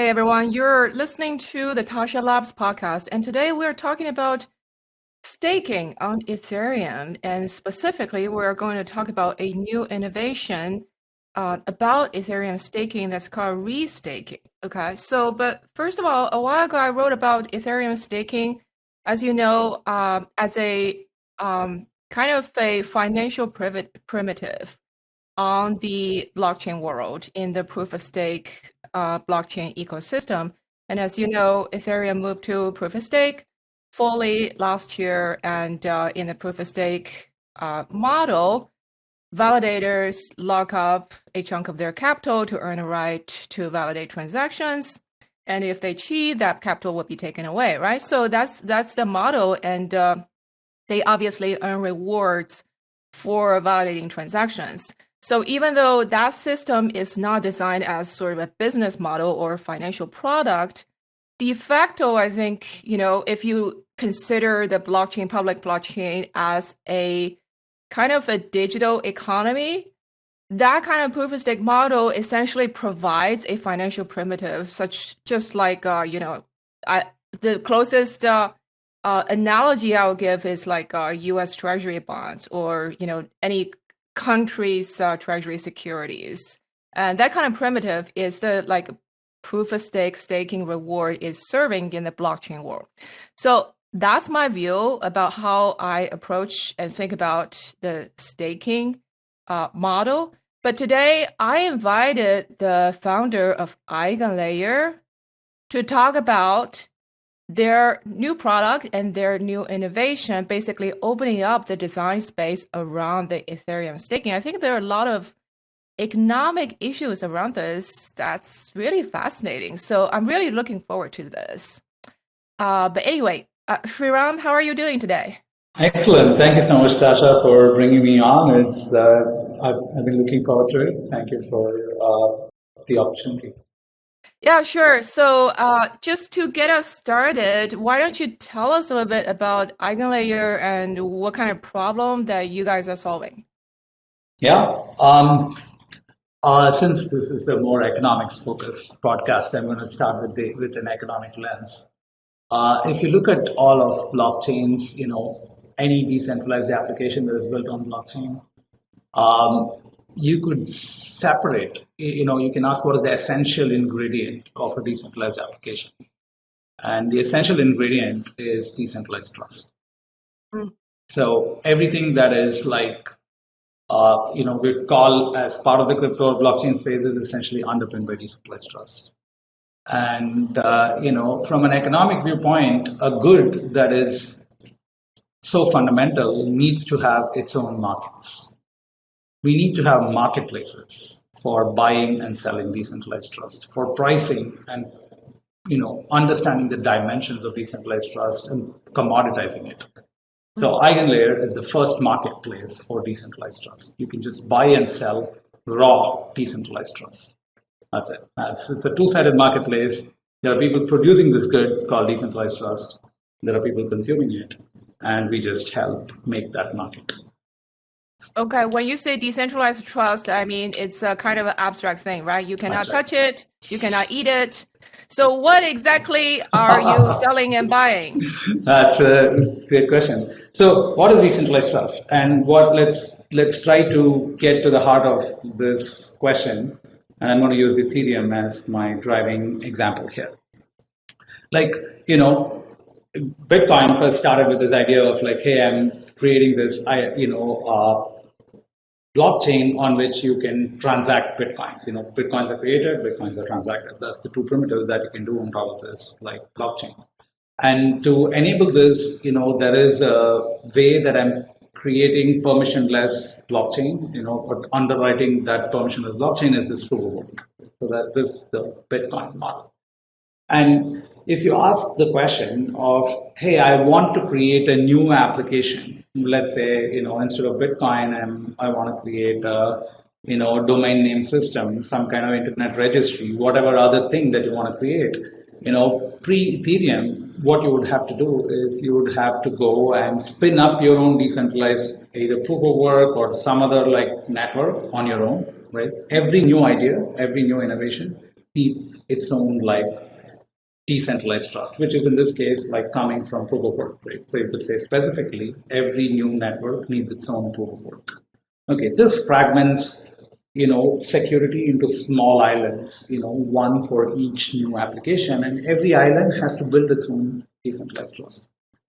Hey everyone, you're listening to the Tascha Labs podcast, and today we're talking about staking on Ethereum, and specifically, we're going to talk about a new innovation about Ethereum staking that's called restaking. Okay, but first of all, a while ago I wrote about Ethereum staking, as you know, as a kind of a financial primitive on the blockchain world in the proof of stake blockchain ecosystem. And as you know, Ethereum moved to proof of stake fully last year. And in the proof of stake model, validators lock up a chunk of their capital to earn a right to validate transactions. And if they cheat, that capital will be taken away, right? So that's the model. And they obviously earn rewards for validating transactions. So even though that system is not designed as sort of a business model or financial product, de facto, I think, if you consider the blockchain, public blockchain as a kind of a digital economy, that kind of proof of stake model essentially provides a financial primitive, just like, the closest analogy I would give is like US Treasury bonds or, any country's treasury securities. And that kind of primitive is the proof of stake staking reward is serving in the blockchain world. So that's my view about how I approach and think about the staking model. But today I invited the founder of EigenLayer to talk about their new product and their new innovation, basically opening up the design space around the Ethereum staking. I think there are a lot of economic issues around this that's really fascinating. So I'm really looking forward to this. But anyway, Sreeram, how are you doing today? Excellent. Thank you so much, Tascha, for bringing me on. I've been looking forward to it. Thank you for the opportunity. Yeah, sure. So just to get us started, why don't you tell us a little bit about EigenLayer and what kind of problem that you guys are solving? Yeah. Since this is a more economics-focused podcast, I'm going to start with an economic lens. If you look at all of blockchains, any decentralized application that is built on blockchain, you could separate, you can ask what is the essential ingredient of a decentralized application. And the essential ingredient is decentralized trust. So everything that is we call as part of the crypto blockchain space is essentially underpinned by decentralized trust. And, from an economic viewpoint, a good that is so fundamental needs to have its own markets. We need to have marketplaces for buying and selling decentralized trust, for pricing and, understanding the dimensions of decentralized trust and commoditizing it. So EigenLayer is the first marketplace for decentralized trust. You can just buy and sell raw decentralized trust. That's it. It's a two-sided marketplace. There are people producing this good called decentralized trust. There are people consuming it, and we just help make that market. Okay, when you say decentralized trust, I mean, it's a kind of an abstract thing, right? You cannot touch it, you cannot eat it. So what exactly are you selling and buying? That's a great question. So what is decentralized trust? And let's try to get to the heart of this question. And I'm going to use Ethereum as my driving example here. Bitcoin first started with this idea of hey, I'm creating this, blockchain on which you can transact Bitcoins. Bitcoins are created, Bitcoins are transacted. That's the two primitives that you can do on top of this, blockchain. And to enable this, there is a way that I'm creating permissionless blockchain, but underwriting that permissionless blockchain is this proof of work. So that this is the Bitcoin model. And if you ask the question of, hey, I want to create a new application, let's say, instead of Bitcoin, I want to create a, domain name system, some kind of internet registry, whatever other thing that you want to create, pre-Ethereum, what you would have to do is you would have to go and spin up your own decentralized either proof of work or some other network on your own, right? Every new idea, every new innovation needs its own like decentralized trust, which is in this case like coming from proof of work, right? So you could say specifically every new network needs its own proof of work. Okay, this fragments security into small islands, one for each new application, and every island has to build its own decentralized trust.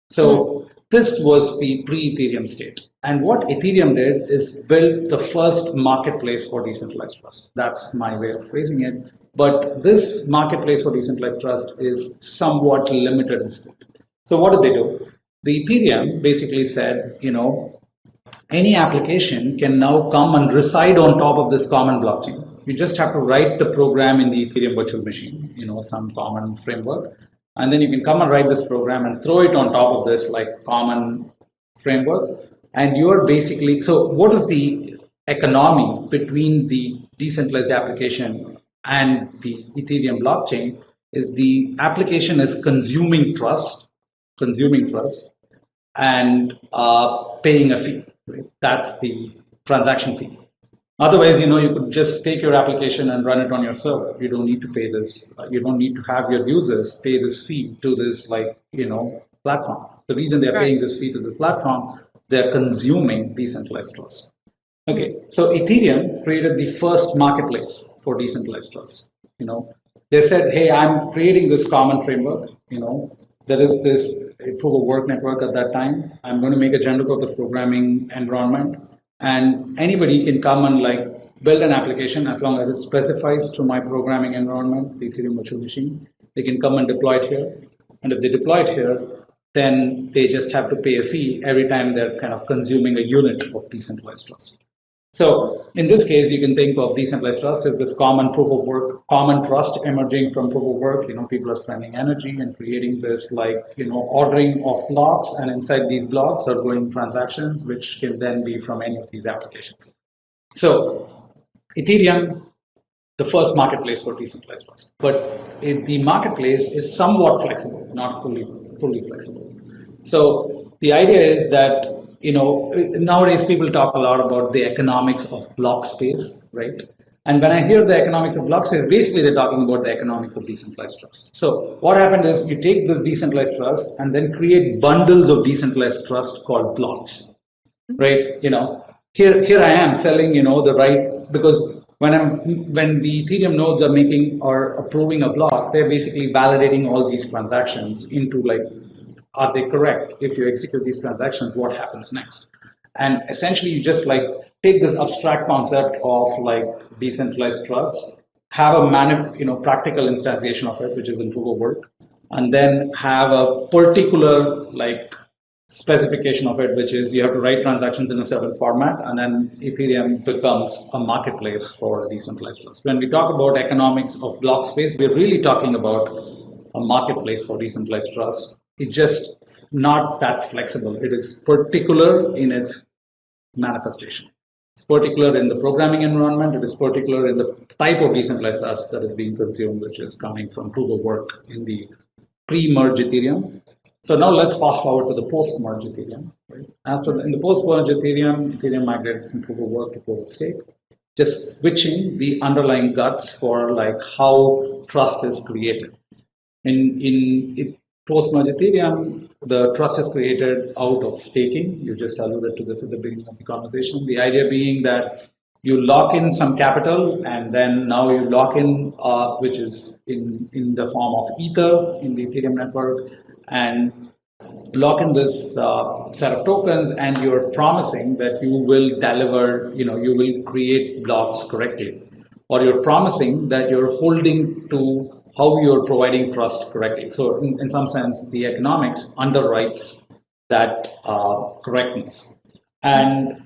So this was the pre-Ethereum state. And what Ethereum did is build the first marketplace for decentralized trust. That's my way of phrasing it. But this marketplace for decentralized trust is somewhat limited in scope. So what did they do? The Ethereum basically said, any application can now come and reside on top of this common blockchain. You just have to write the program in the Ethereum virtual machine, some common framework. And then you can come and write this program and throw it on top of this like common framework. And you're basically, so what is the economy between the decentralized application and the Ethereum blockchain is the application is consuming trust and paying a fee. Right? That's the transaction fee. Otherwise, you could just take your application and run it on your server. You don't need to pay this. You don't need to have your users pay this fee to this platform. The reason they're paying this fee to this platform, they're consuming decentralized trust. Okay, so Ethereum created the first marketplace for decentralized trust. They said, hey, I'm creating this common framework. There is this proof of work network at that time. I'm going to make a general purpose programming environment, and anybody can come and build an application as long as it specifies to my programming environment, the Ethereum virtual machine. They can come and deploy it here. And if they deploy it here, then they just have to pay a fee every time they're kind of consuming a unit of decentralized trust. So in this case, you can think of decentralized trust as this common proof of work, common trust emerging from proof of work. People are spending energy and creating this ordering of blocks, and inside these blocks are going transactions, which can then be from any of these applications. So Ethereum, the first marketplace for decentralized trust, but the marketplace is somewhat flexible, not fully flexible. So the idea is that nowadays people talk a lot about the economics of block space, right? And when I hear the economics of block space, basically they're talking about the economics of decentralized trust. So what happened is you take this decentralized trust and then create bundles of decentralized trust called blocks, right? Here I am selling, the right, because when the Ethereum nodes are making or approving a block, they're basically validating all these transactions into are they correct? If you execute these transactions, what happens next? And essentially, you just take this abstract concept of decentralized trust, have a practical instantiation of it, which is in proof of work, and then have a particular specification of it, which is you have to write transactions in a certain format, and then Ethereum becomes a marketplace for decentralized trust. When we talk about economics of block space, we're really talking about a marketplace for decentralized trust. It's just not that flexible. It is particular in its manifestation. It's particular in the programming environment. It is particular in the type of decentralized trust that is being consumed, which is coming from proof of work in the pre-merge Ethereum. So now let's fast forward to the post-merge Ethereum. Right? In the post-merge Ethereum migrated from proof of work to proof of stake, just switching the underlying guts for how trust is created. In post-merge Ethereum, the trust is created out of staking. You just alluded to this at the beginning of the conversation. The idea being that you lock in some capital, and then now you lock in, which is in the form of Ether in the Ethereum network, and lock in this set of tokens, and you're promising that you will deliver, you will create blocks correctly, or you're promising that you're holding to how you're providing trust correctly. So in some sense, the economics underwrites that correctness. And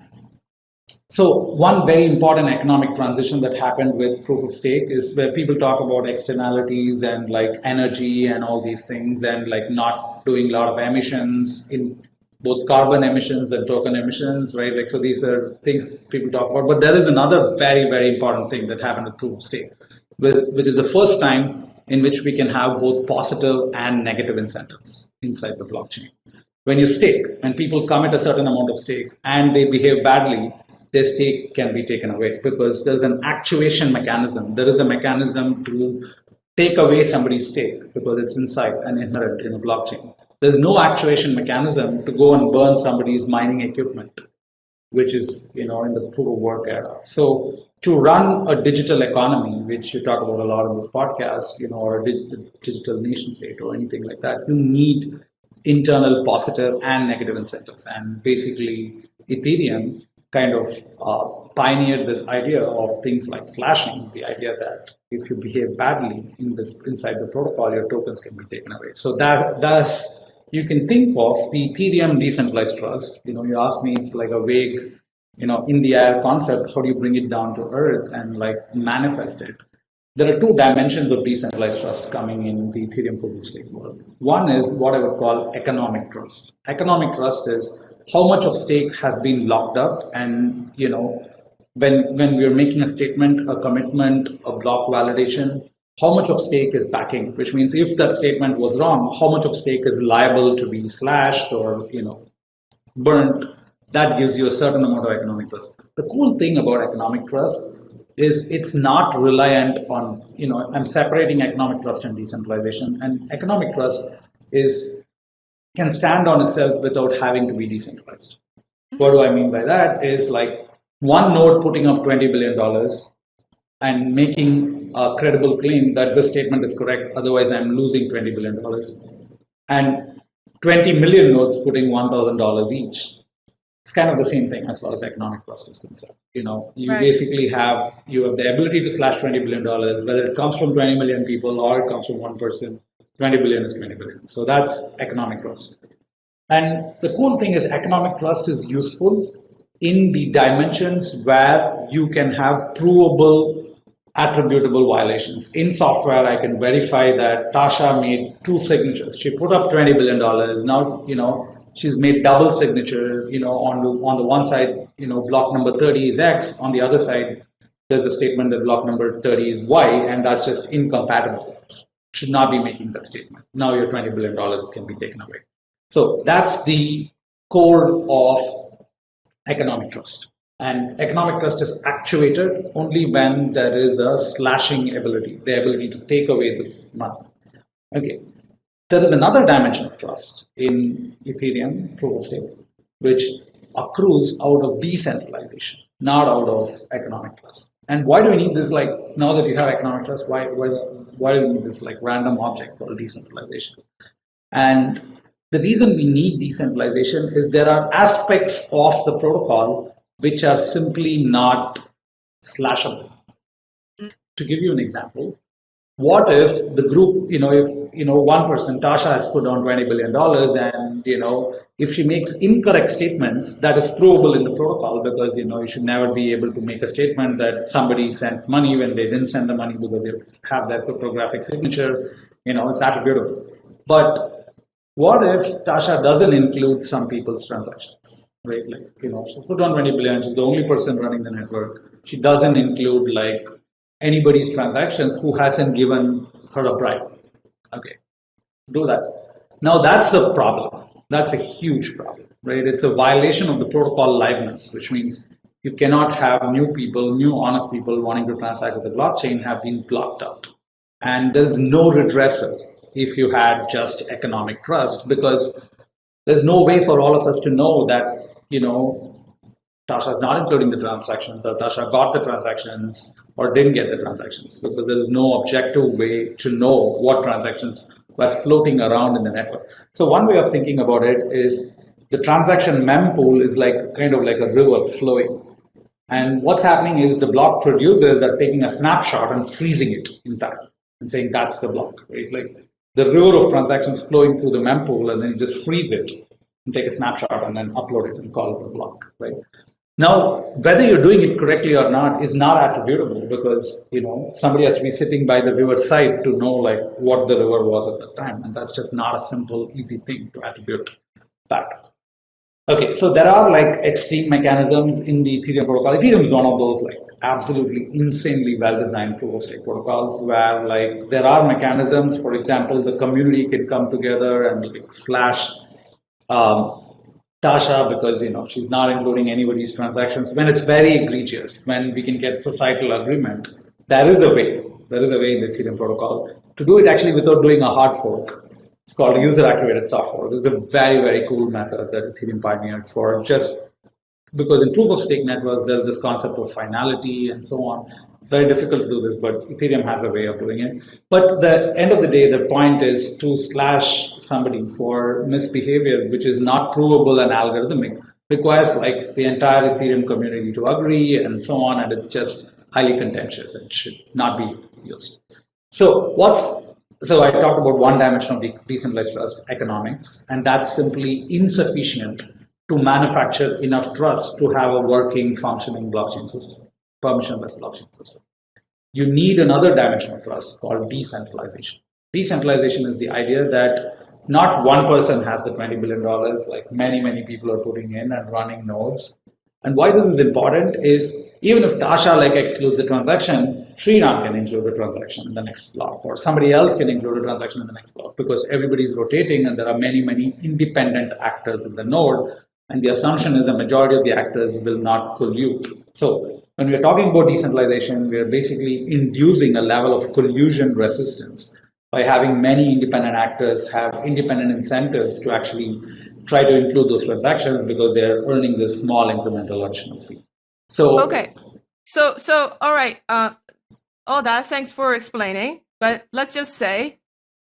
so one very important economic transition that happened with proof of stake is where people talk about externalities and energy and all these things, and not doing a lot of emissions in both carbon emissions and token emissions, right? So these are things people talk about. But there is another very, very important thing that happened with proof of stake, which is the first time in which we can have both positive and negative incentives inside the blockchain. When you stake, when people commit a certain amount of stake and they behave badly, their stake can be taken away because there's an actuation mechanism. There is a mechanism to take away somebody's stake because it's inside and inherent in a blockchain. There's no actuation mechanism to go and burn somebody's mining equipment, which is, in the proof of work era. So to run a digital economy, which you talk about a lot in this podcast, or a digital nation state or anything like that, you need internal positive and negative incentives. And basically, Ethereum kind of pioneered this idea of things like slashing, the idea that if you behave badly inside the protocol, your tokens can be taken away. So that's you can think of the Ethereum decentralized trust. You asked me, it's like a vague, in the air concept. How do you bring it down to earth and like manifest it? There are two dimensions of decentralized trust coming in the Ethereum proof of stake world. One is what I would call economic trust. Economic trust is how much of stake has been locked up, and when we're making a statement, a commitment, a block validation, how much of stake is backing, which means if that statement was wrong, how much of stake is liable to be slashed or burnt. That gives you a certain amount of economic trust. The cool thing about economic trust is it's not reliant on, I'm separating economic trust and decentralization, and economic trust can stand on itself without having to be decentralized. What do I mean by that is like one node putting up $20 billion and making a credible claim that this statement is correct, otherwise I'm losing $20 billion, and 20 million nodes putting $1,000 each. It's kind of the same thing as far as economic trust is concerned. You Right. basically have the ability to slash $20 billion, whether it comes from 20 million people or it comes from one person. 20 billion is 20 billion. So that's economic trust. And the cool thing is economic trust is useful in the dimensions where you can have provable attributable violations. In software, I can verify that Tascha made 2 signatures. She put up $20 billion. Now, she's made double signature, on the one side, block number 30 is X. On the other side, there's a statement that block number 30 is Y, and that's just incompatible. Should not be making that statement. Now your $20 billion can be taken away. So that's the core of economic trust. And economic trust is actuated only when there is a slashing ability, the ability to take away this money. Okay. There is another dimension of trust in Ethereum proof of stake, which accrues out of decentralization, not out of economic trust. And why do we need this? Like, now that you have economic trust, why do we need this like random object called decentralization? And the reason we need decentralization is there are aspects of the protocol which are simply not slashable. To give you an example, what if the group, if one person, Tascha, has put on $20 billion, and if she makes incorrect statements, that is provable in the protocol, because you should never be able to make a statement that somebody sent money when they didn't send the money, because you have that cryptographic signature, it's attributable. But what if Tascha doesn't include some people's transactions, right? Like, she's put on 20 billion, she's the only person running the network. She doesn't include like anybody's transactions who hasn't given her a bribe. Okay, do that. Now that's a problem. That's a huge problem, right? It's a violation of the protocol liveness, which means you cannot have new honest people wanting to transact with the blockchain have been blocked out. And there's no redressal if you had just economic trust, because there's no way for all of us to know that, Tascha is not including the transactions, or Tascha got the transactions or didn't get the transactions, because there is no objective way to know what transactions were floating around in the network. So one way of thinking about it is the transaction mempool is like kind of like a river flowing. And what's happening is the block producers are taking a snapshot and freezing it in time and saying that's the block, right? Like the river of transactions flowing through the mempool, and then you just freeze it and take a snapshot and then upload it and call it the block, right? Now, whether you're doing it correctly or not is not attributable, because somebody has to be sitting by the river side to know like what the river was at the time, and that's just not a simple, easy thing to attribute back. Okay, so there are like extreme mechanisms in the Ethereum protocol. Ethereum is one of those like absolutely insanely well-designed proof of stake protocols where like there are mechanisms. For example, the community can come together and like slash Tascha, because she's not including anybody's transactions. When it's very egregious, when we can get societal agreement, there is a way. There is a way in the Ethereum protocol to do it actually without doing a hard fork. It's called user-activated soft fork. This is a very, very cool method that Ethereum pioneered for just because in proof of stake networks, there's this concept of finality and so on. It's very difficult to do this, but Ethereum has a way of doing it. But the end of the day, the point is to slash somebody for misbehavior, which is not provable and algorithmic, requires like the entire Ethereum community to agree and so on, and it's just highly contentious and should not be used. So I talked about one dimension of decentralized trust, economics, and that's simply insufficient to manufacture enough trust to have a working, functioning blockchain system, permissionless blockchain system. You need another dimension of trust called decentralization. Decentralization is the idea that not one person has the $20 billion, like many people are putting in and running nodes. And why this is important is even if Tascha excludes the transaction, Sreeram can include the transaction in the next block, or somebody else can include a transaction in the next block, because everybody's rotating and there are many independent actors in the node. And the assumption is a majority of the actors will not collude. So when we're talking about decentralization, we're basically inducing a level of collusion resistance by having many independent actors have independent incentives to actually try to include those transactions because they're earning this small incremental additional fee. So okay, so all right, all that. Thanks for explaining. But let's just say,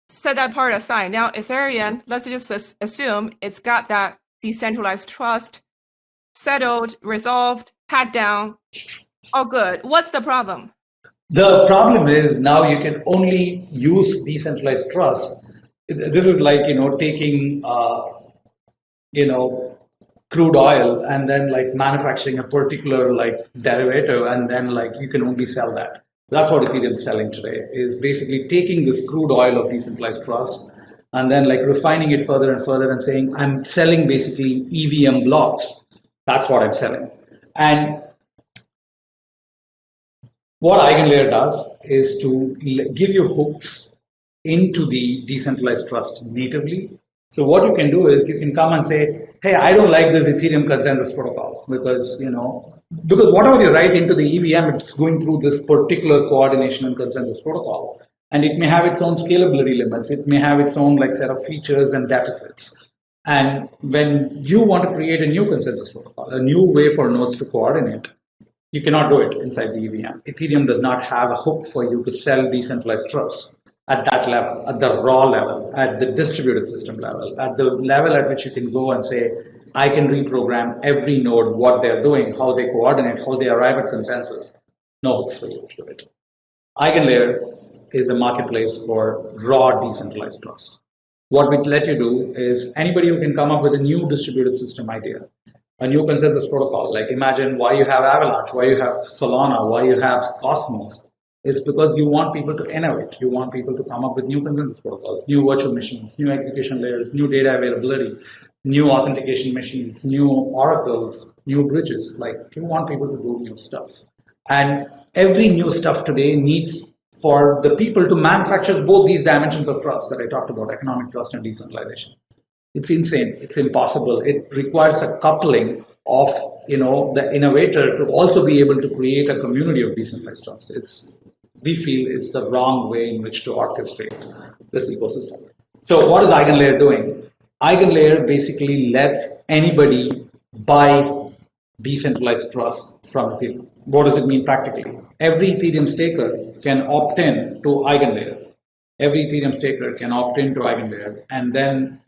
set that part aside. Now Ethereum, let's just assume it's got that decentralized trust settled, resolved, pat down, all good. What's the problem? The problem is now you can only use decentralized trust. This is like taking crude oil and then manufacturing a particular derivative, and then you can only sell that. That's what Ethereum is selling today, is basically taking this crude oil of decentralized trust and then refining it further and further and saying, I'm selling basically EVM blocks. That's what I'm selling. And what EigenLayer does is to give you hooks into the decentralized trust natively. So what you can do is you can come and say, hey, I don't like this Ethereum consensus protocol because whatever you write into the EVM, it's going through this particular coordination and consensus protocol. And it may have its own scalability limits. It may have its own set of features and deficits. And when you want to create a new consensus protocol, a new way for nodes to coordinate, you cannot do it inside the EVM. Ethereum does not have a hook for you to sell decentralized trust at that level, at the raw level, at the distributed system level, at the level at which you can go and say, I can reprogram every node, what they're doing, how they coordinate, how they arrive at consensus. No hooks for you to do it. EigenLayer is a marketplace for raw decentralized trust. What we let you do is anybody who can come up with a new distributed system idea, a new consensus protocol, like imagine why you have Avalanche, why you have Solana, why you have Cosmos, is because you want people to innovate. You want people to come up with new consensus protocols, new virtual machines, new execution layers, new data availability, new authentication machines, new oracles, new bridges. You want people to do new stuff. And every new stuff today needs for the people to manufacture both these dimensions of trust that I talked about, economic trust and decentralization. It's insane. It's impossible. It requires a coupling of the innovator to also be able to create a community of decentralized trust. We feel it's the wrong way in which to orchestrate this ecosystem. So what is EigenLayer doing? EigenLayer basically lets anybody buy decentralized trust from Ethereum. What does it mean practically? Every Ethereum staker can opt in to EigenLayer. Every Ethereum staker can opt in to EigenLayer and then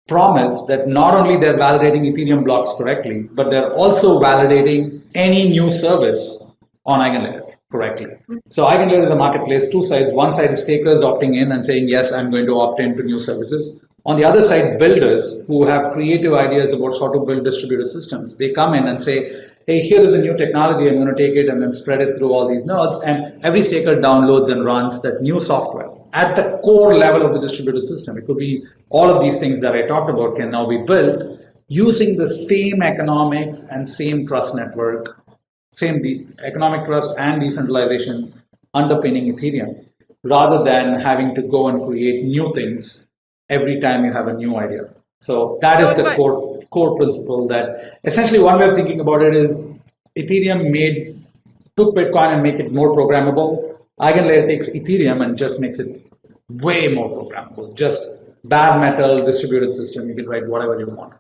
promise that not only they're validating Ethereum blocks correctly, but they're also validating any new service on EigenLayer correctly. So EigenLayer is a marketplace, two sides. One side is stakers opting in and saying, yes, I'm going to opt into new services. On the other side, builders who have creative ideas about how to build distributed systems. They come in and say, hey, here is a new technology, I'm going to take it and then spread it through all these nodes. And every staker downloads and runs that new software at the core level of the distributed system. It could be all of these things that I talked about can now be built using the same economics and same trust network, same economic trust and decentralization underpinning Ethereum, rather than having to go and create new things every time you have a new idea. So that is the core principle that essentially one way of thinking about it is Ethereum took Bitcoin and make it more programmable. EigenLayer takes Ethereum and just makes it way more programmable. Just bare metal distributed system. You can write whatever you want.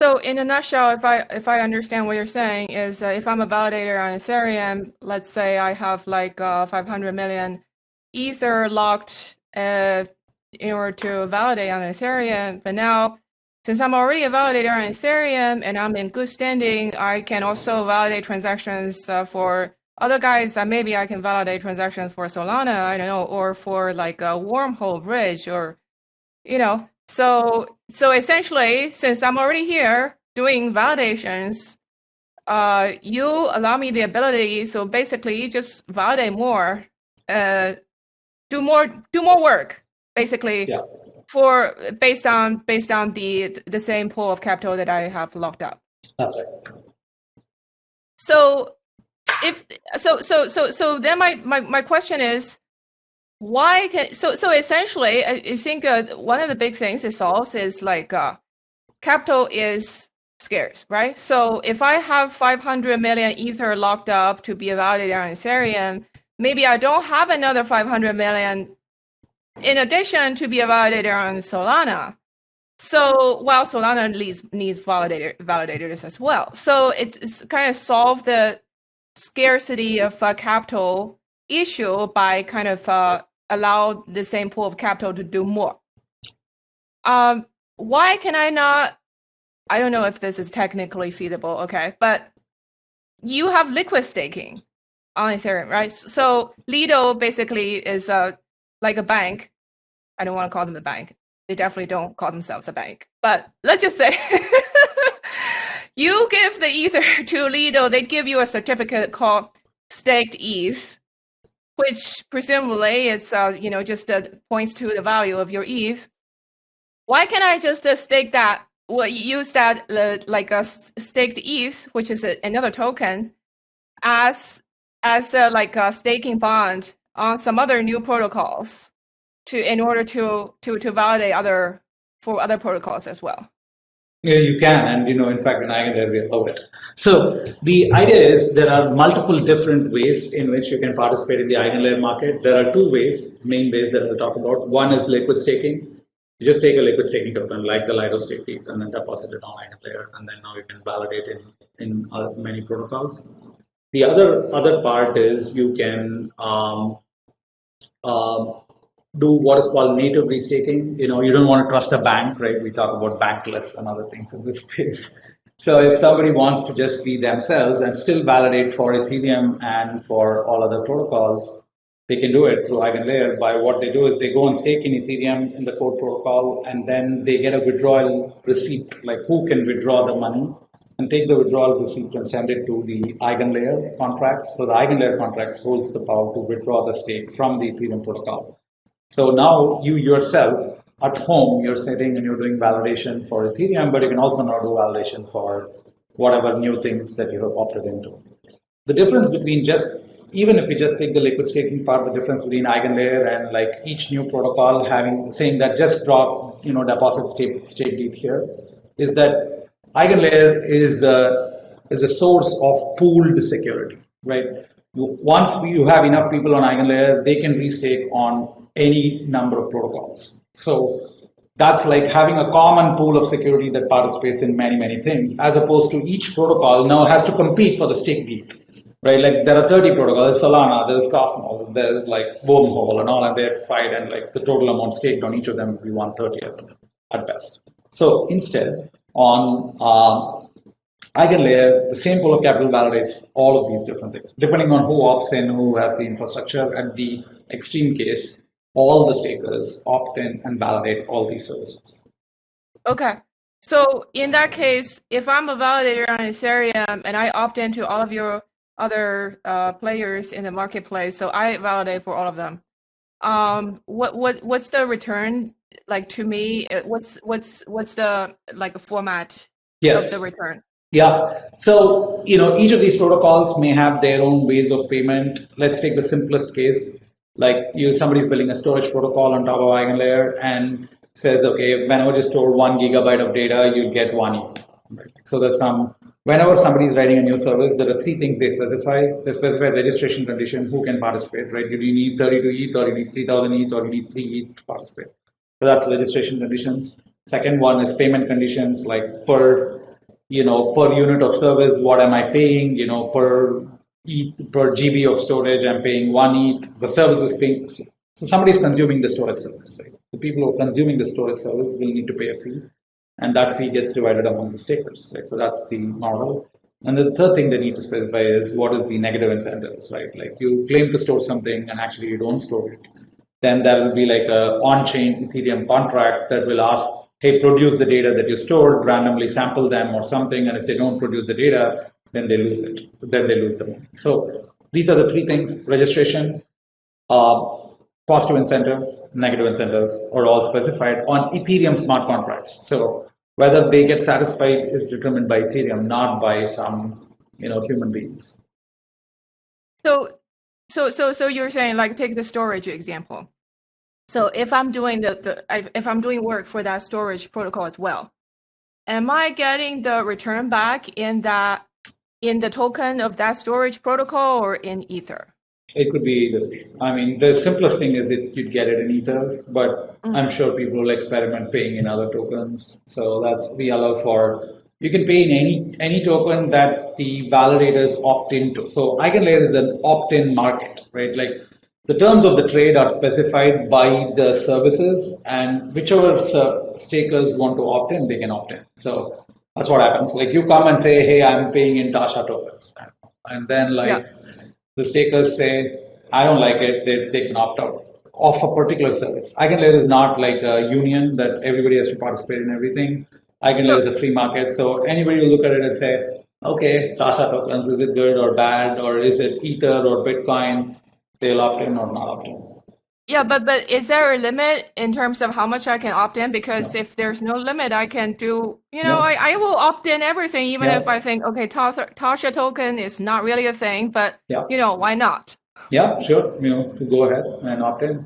So in a nutshell, if I understand what you're saying is if I'm a validator on Ethereum, let's say I have like 500 million Ether locked in order to validate on Ethereum, but now since I'm already a validator on Ethereum and I'm in good standing, I can also validate transactions for other guys. Maybe I can validate transactions for Solana, I don't know, or for like a wormhole bridge or, you know. So essentially, since I'm already here doing validations, you allow me the ability. So basically, just validate more, do more work, basically, Yeah. based on the same pool of capital that I have locked up. That's right. So then my question is, why can so essentially I think one of the big things it solves is like capital is scarce, right? So if I have 500 million Ether locked up to be validated on Ethereum, maybe I don't have another 500 million in addition to be a validator on Solana. So while Solana needs validators as well. So it's kind of solve the scarcity of capital issue by kind of allow the same pool of capital to do more. Why can I not? I don't know if this is technically feasible, okay, but you have liquid staking on Ethereum, right? So Lido basically is like a bank. I don't want to call them a bank. They definitely don't call themselves a bank. But let's just say you give the Ether to Lido, they give you a certificate called staked ETH, which presumably it's just points to the value of your ETH. Why can't I just stake that? Well, use that like a staked ETH, which is another token, as like a staking bond on some other new protocols in order to validate other protocols as well. Yeah, you can, and in fact, in EigenLayer we allow it. So the idea is there are multiple different ways in which you can participate in the EigenLayer market. There are two main ways that we'll talk about. One is liquid staking. You just take a liquid staking token like the Lido stake ETH and then deposit it on EigenLayer, and then now you can validate it in many protocols. The other part is you can do what is called native restaking. You don't want to trust a bank, right? We talk about bankless and other things in this space. So if somebody wants to just be themselves and still validate for Ethereum and for all other protocols, they can do it through EigenLayer. By what they do is they go and stake in Ethereum in the core protocol, and then they get a withdrawal receipt, like who can withdraw the money, and take the withdrawal receipt and send it to the EigenLayer contracts. So the EigenLayer contracts holds the power to withdraw the stake from the Ethereum protocol. So now you yourself at home, you're sitting and you're doing validation for Ethereum, but you can also now do validation for whatever new things that you have opted into. The difference between even if we just take the liquid staking part, the difference between EigenLayer and like each new protocol saying that just drop, deposit state ETH here, is that EigenLayer is a source of pooled security, right? Once you have enough people on EigenLayer, they can restake on any number of protocols. So that's like having a common pool of security that participates in many, many things, as opposed to each protocol now has to compete for the stake ETH, right? Like there are 30 protocols, there's Solana, there's Cosmos, there's like Wormhole and all, and they fight, and like the total amount staked on each of them will be 1/30th at best. So instead, on EigenLayer, the same pool of capital validates all of these different things, depending on who opts in, who has the infrastructure. At the extreme case, all the stakers opt in and validate all these services. Okay. So in that case, if I'm a validator on Ethereum and I opt into all of your other players in the marketplace, so I validate for all of them, what's the return like to me? What's the like format of the return? Yeah. So, each of these protocols may have their own ways of payment. Let's take the simplest case. Like somebody's building a storage protocol on top of EigenLayer, and says, okay, whenever you store 1 GB of data, you'll get 1 ETH. Right? So there's whenever somebody is writing a new service, there are 3 things they specify. They specify registration condition, who can participate, right? Do you need 32 ETH, or you need 3,000 ETH, or you need 3 ETH to participate? So that's registration conditions. Second one is payment conditions, like per unit of service, what am I paying? Per GB of storage, I'm paying 1 ETH. The service is paying. So somebody is consuming the storage service, right? The people who are consuming the storage service will need to pay a fee, and that fee gets divided among the stakers, right? So that's the model. And the third thing they need to specify is what is the negative incentives, right? Like you claim to store something and actually you don't store it. Then there will be like a on-chain Ethereum contract that will ask, hey, produce the data that you stored, randomly sample them or something. And if they don't produce the data, then they lose it. Then they lose the money. So these are the 3 things: registration, positive incentives, negative incentives are all specified on Ethereum smart contracts. So whether they get satisfied is determined by Ethereum, not by some human beings. So you're saying, like, take the storage example. So if I'm doing if I'm doing work for that storage protocol as well, am I getting the return back in the token of that storage protocol or in Ether? It could be either. I mean, the simplest thing is you'd get it in Ether, but I'm sure people will experiment paying in other tokens. So we allow for, you can pay in any token that the validators opt into. So EigenLayer is an opt-in market, right? Like the terms of the trade are specified by the services, and whichever stakers want to opt in, they can opt in. So that's what happens. Like you come and say, hey, I'm paying in Tascha tokens. And then the stakers say, I don't like it, they can opt out of a particular service. EigenLayer is not like a union that everybody has to participate in everything. EigenLayer is a free market. So anybody will look at it and say, okay, Tascha tokens, is it good or bad? Or is it Ether or Bitcoin? They'll opt in or not opt in. Yeah, but is there a limit in terms of how much I can opt in? Because if there's no limit, I can do, I will opt in everything, even if I think, okay, Tascha token is not really a thing, but why not? Yeah, sure. To go ahead and opt in.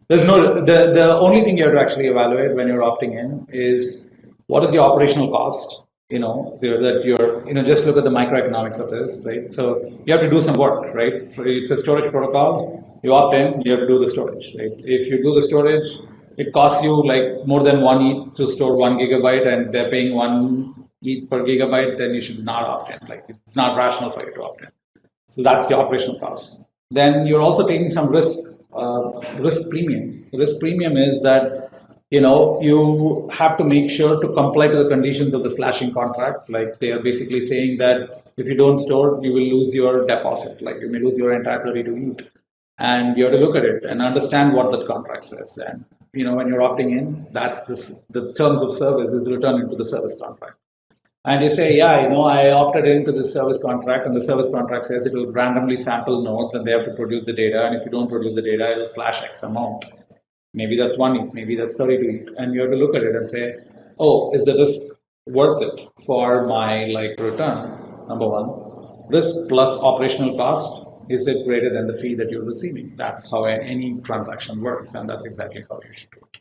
There's the only thing you have to actually evaluate when you're opting in is what is the operational cost. That you're, just look at the microeconomics of this, right? So you have to do some work, right? It's a storage protocol. You opt in, you have to do the storage, right? If you do the storage, it costs you like more than 1 ETH to store 1 GB, and they're paying 1 ETH per gigabyte, then you should not opt in. Like it's not rational for you to opt in. So that's the operational cost. Then you're also taking some risk premium. The risk premium is that you have to make sure to comply to the conditions of the slashing contract. Like they are basically saying that if you don't store, you will lose your deposit. Like you may lose your entire 32 ETH. And you have to look at it and understand what that contract says. And when you're opting in, that's the terms of service is returned into the service contract. And you say, I opted into this service contract, and the service contract says it will randomly sample nodes and they have to produce the data. And if you don't produce the data, it will slash X amount. Maybe that's 1 ETH, maybe that's 32 ETH. And you have to look at it and say, oh, is the risk worth it for my return? Number one, risk plus operational cost, is it greater than the fee that you're receiving? That's how any transaction works. And that's exactly how you should do it.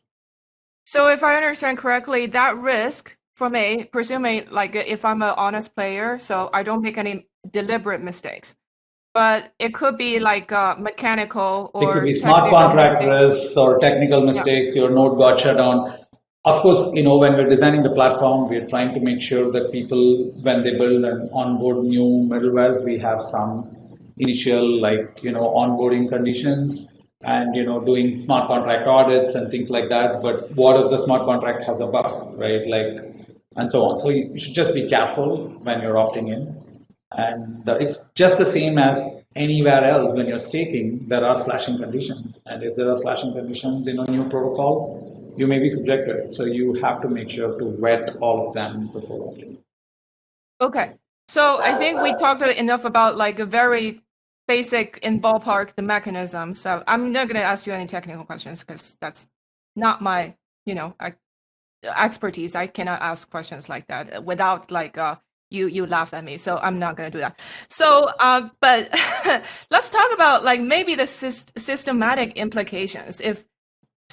So if I understand correctly, that risk for me, presuming if I'm an honest player, so I don't make any deliberate mistakes, but it could be mechanical or it could be smart contract risks or technical mistakes. Your node got shut down. Of course, when we're designing the platform, we're trying to make sure that people, when they build and onboard new middlewares, we have some initial onboarding conditions and doing smart contract audits and things like that. But what if the smart contract has a bug, right? And so on. So you should just be careful when you're opting in. And it's just the same as anywhere else. When you're staking, there are slashing conditions. And if there are slashing conditions in a new protocol, you may be subject to it. So you have to make sure to vet all of them before opting. Okay. So I think we talked enough about a very basic in ballpark, the mechanism. So I'm not going to ask you any technical questions because that's not my, expertise. I cannot ask questions like that without you laugh at me, so I'm not going to do that. So, but let's talk about maybe the systematic implications.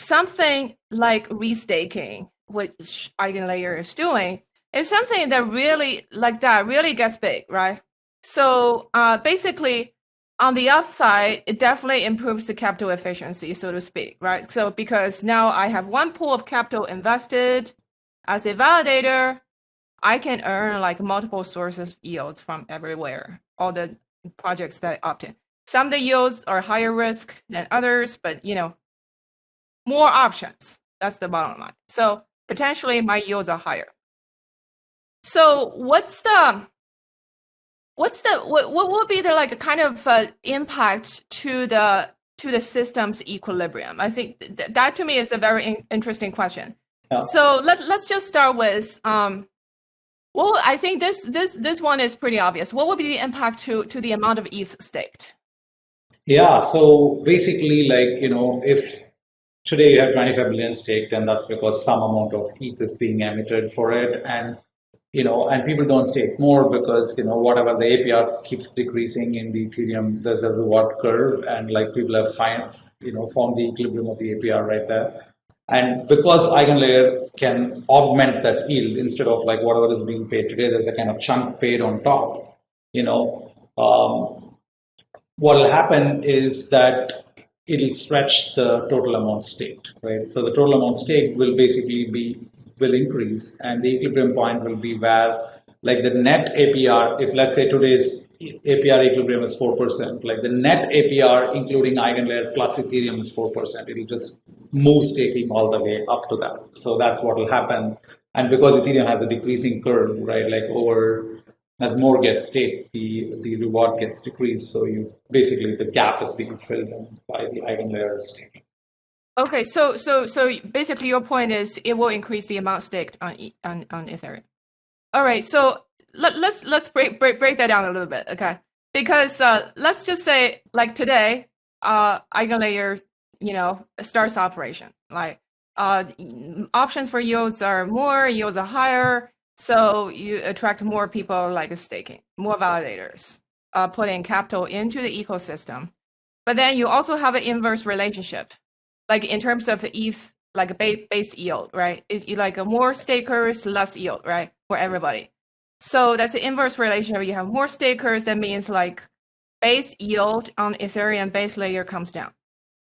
something like restaking, which EigenLayer is doing, is something that really gets big, right? So basically, on the upside, it definitely improves the capital efficiency, so to speak, right? So because now I have one pool of capital invested as a validator, I can earn like multiple sources of yields from everywhere, all the projects that I opt in. Some of the yields are higher risk than others, but more options. That's the bottom line. So potentially my yields are higher. So what will be the like kind of impact to the system's equilibrium? I think that to me is a very interesting question. Yeah. So let's just start with well, I think this one is pretty obvious. What would be the impact to the amount of ETH staked? Yeah, so basically, like, if today you have 25 billion staked, and that's because some amount of ETH is being emitted for it, and and people don't stake more because whatever the APR keeps decreasing in the Ethereum, there's a reward curve, and like people have found the equilibrium of the APR right there. And because EigenLayer can augment that yield instead of like whatever is being paid today, there's a kind of chunk paid on top. What will happen is that it'll stretch the total amount staked, right? So the total amount staked will basically will increase, and the equilibrium point will be where like the net APR, if let's say today's APR equilibrium is 4%, like the net APR including EigenLayer plus Ethereum is 4%. It'll just move staking all the way up to that. So that's what will happen. And because Ethereum has a decreasing curve, right, like as more gets staked, the reward gets decreased. So basically the gap is being filled in by the EigenLayer staking. Okay, so basically your point is it will increase the amount staked on Ethereum. All right, so let's break that down a little bit, okay? Because let's just say like today, EigenLayer starts operation. Like options for yields are more, yields are higher, so you attract more people like staking, more validators, putting capital into the ecosystem. But then you also have an inverse relationship, like in terms of ETH, like a base yield, right? It's like more stakers, less yield, right, for everybody. So that's the inverse relationship. You have more stakers, that means like base yield on Ethereum base layer comes down.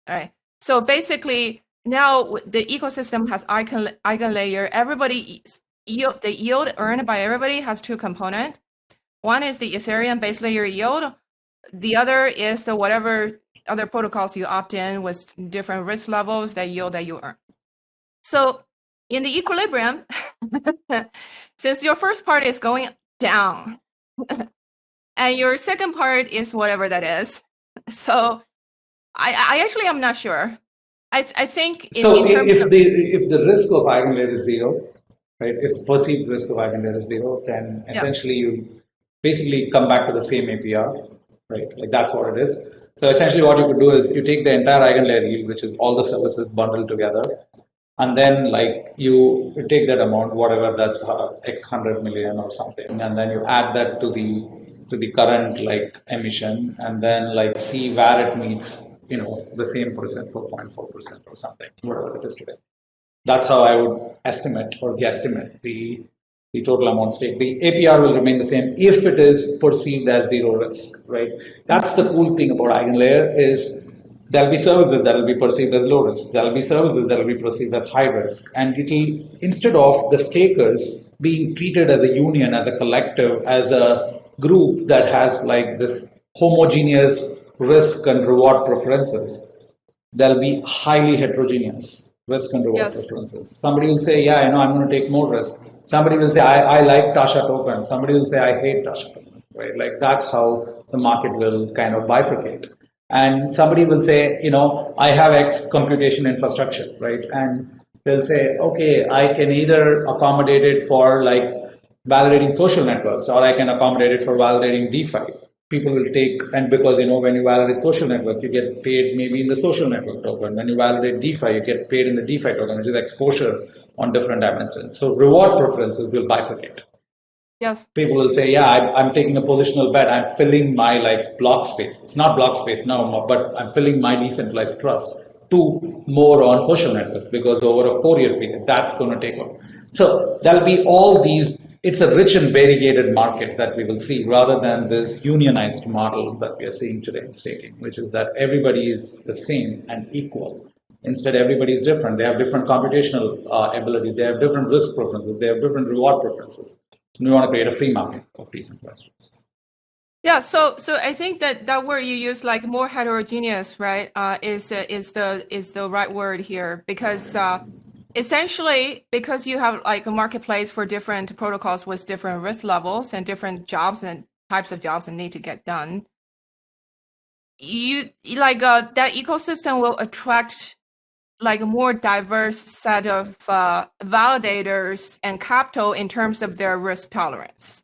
All right. So basically, now the ecosystem has EigenLayer. Everybody the yield earned by everybody has two components. One is the Ethereum base layer yield. The other is the whatever other protocols you opt in with different risk levels that yield that you earn. So in the equilibrium, since your first part is going down, and your second part is whatever that is, so I actually am not sure. I think so. If the risk of EigenLayer is zero, right? If the perceived risk of EigenLayer is zero, then essentially you basically come back to the same APR, right? Like that's what it is. So essentially, what you could do is you take the entire EigenLayer yield, which is all the services bundled together, and then like you take that amount, whatever that's X 100 million or something, and then you add that to the current like emission, and then like see where it meets the same percent, 4.4% or something, whatever it is today. That's how I would estimate or guesstimate the total amount staked. The APR will remain the same if it is perceived as zero risk, right? That's the cool thing about EigenLayer is there'll be services that will be perceived as low risk. There'll be services that will be perceived as high risk. And it'll, instead of the stakers being treated as a union, as a collective, as a group that has like this homogeneous risk and reward preferences, there'll be highly heterogeneous risk and reward preferences. Somebody will say, yeah, I'm going to take more risk. Somebody will say, I like Tascha token. Somebody will say, I hate Tascha token, right? Like that's how the market will kind of bifurcate. And somebody will say, I have X computation infrastructure, right? And they'll say, okay, I can either accommodate it for like validating social networks, or I can accommodate it for validating DeFi. People will take, and because when you validate social networks, you get paid maybe in the social network token. When you validate DeFi, you get paid in the DeFi token, which is exposure on different dimensions. So reward preferences will bifurcate. Yes. People will say, yeah, I'm taking a positional bet. I'm filling my like block space. It's not block space now, but I'm filling my decentralized trust 2 more on social networks, because over a 4-year period, that's going to take off. So there'll be all these, it's a rich and variegated market that we will see, rather than this unionized model that we are seeing today in staking, which is that everybody is the same and equal. Instead, everybody is different. They have different computational abilities. They have different risk preferences. They have different reward preferences. And we want to create a free market of decentralized trust. Yeah, so I think that word you use, like more heterogeneous, right, is the right word here, because essentially, because you have like a marketplace for different protocols with different risk levels and different jobs and types of jobs that need to get done, you like that ecosystem will attract like a more diverse set of validators and capital in terms of their risk tolerance.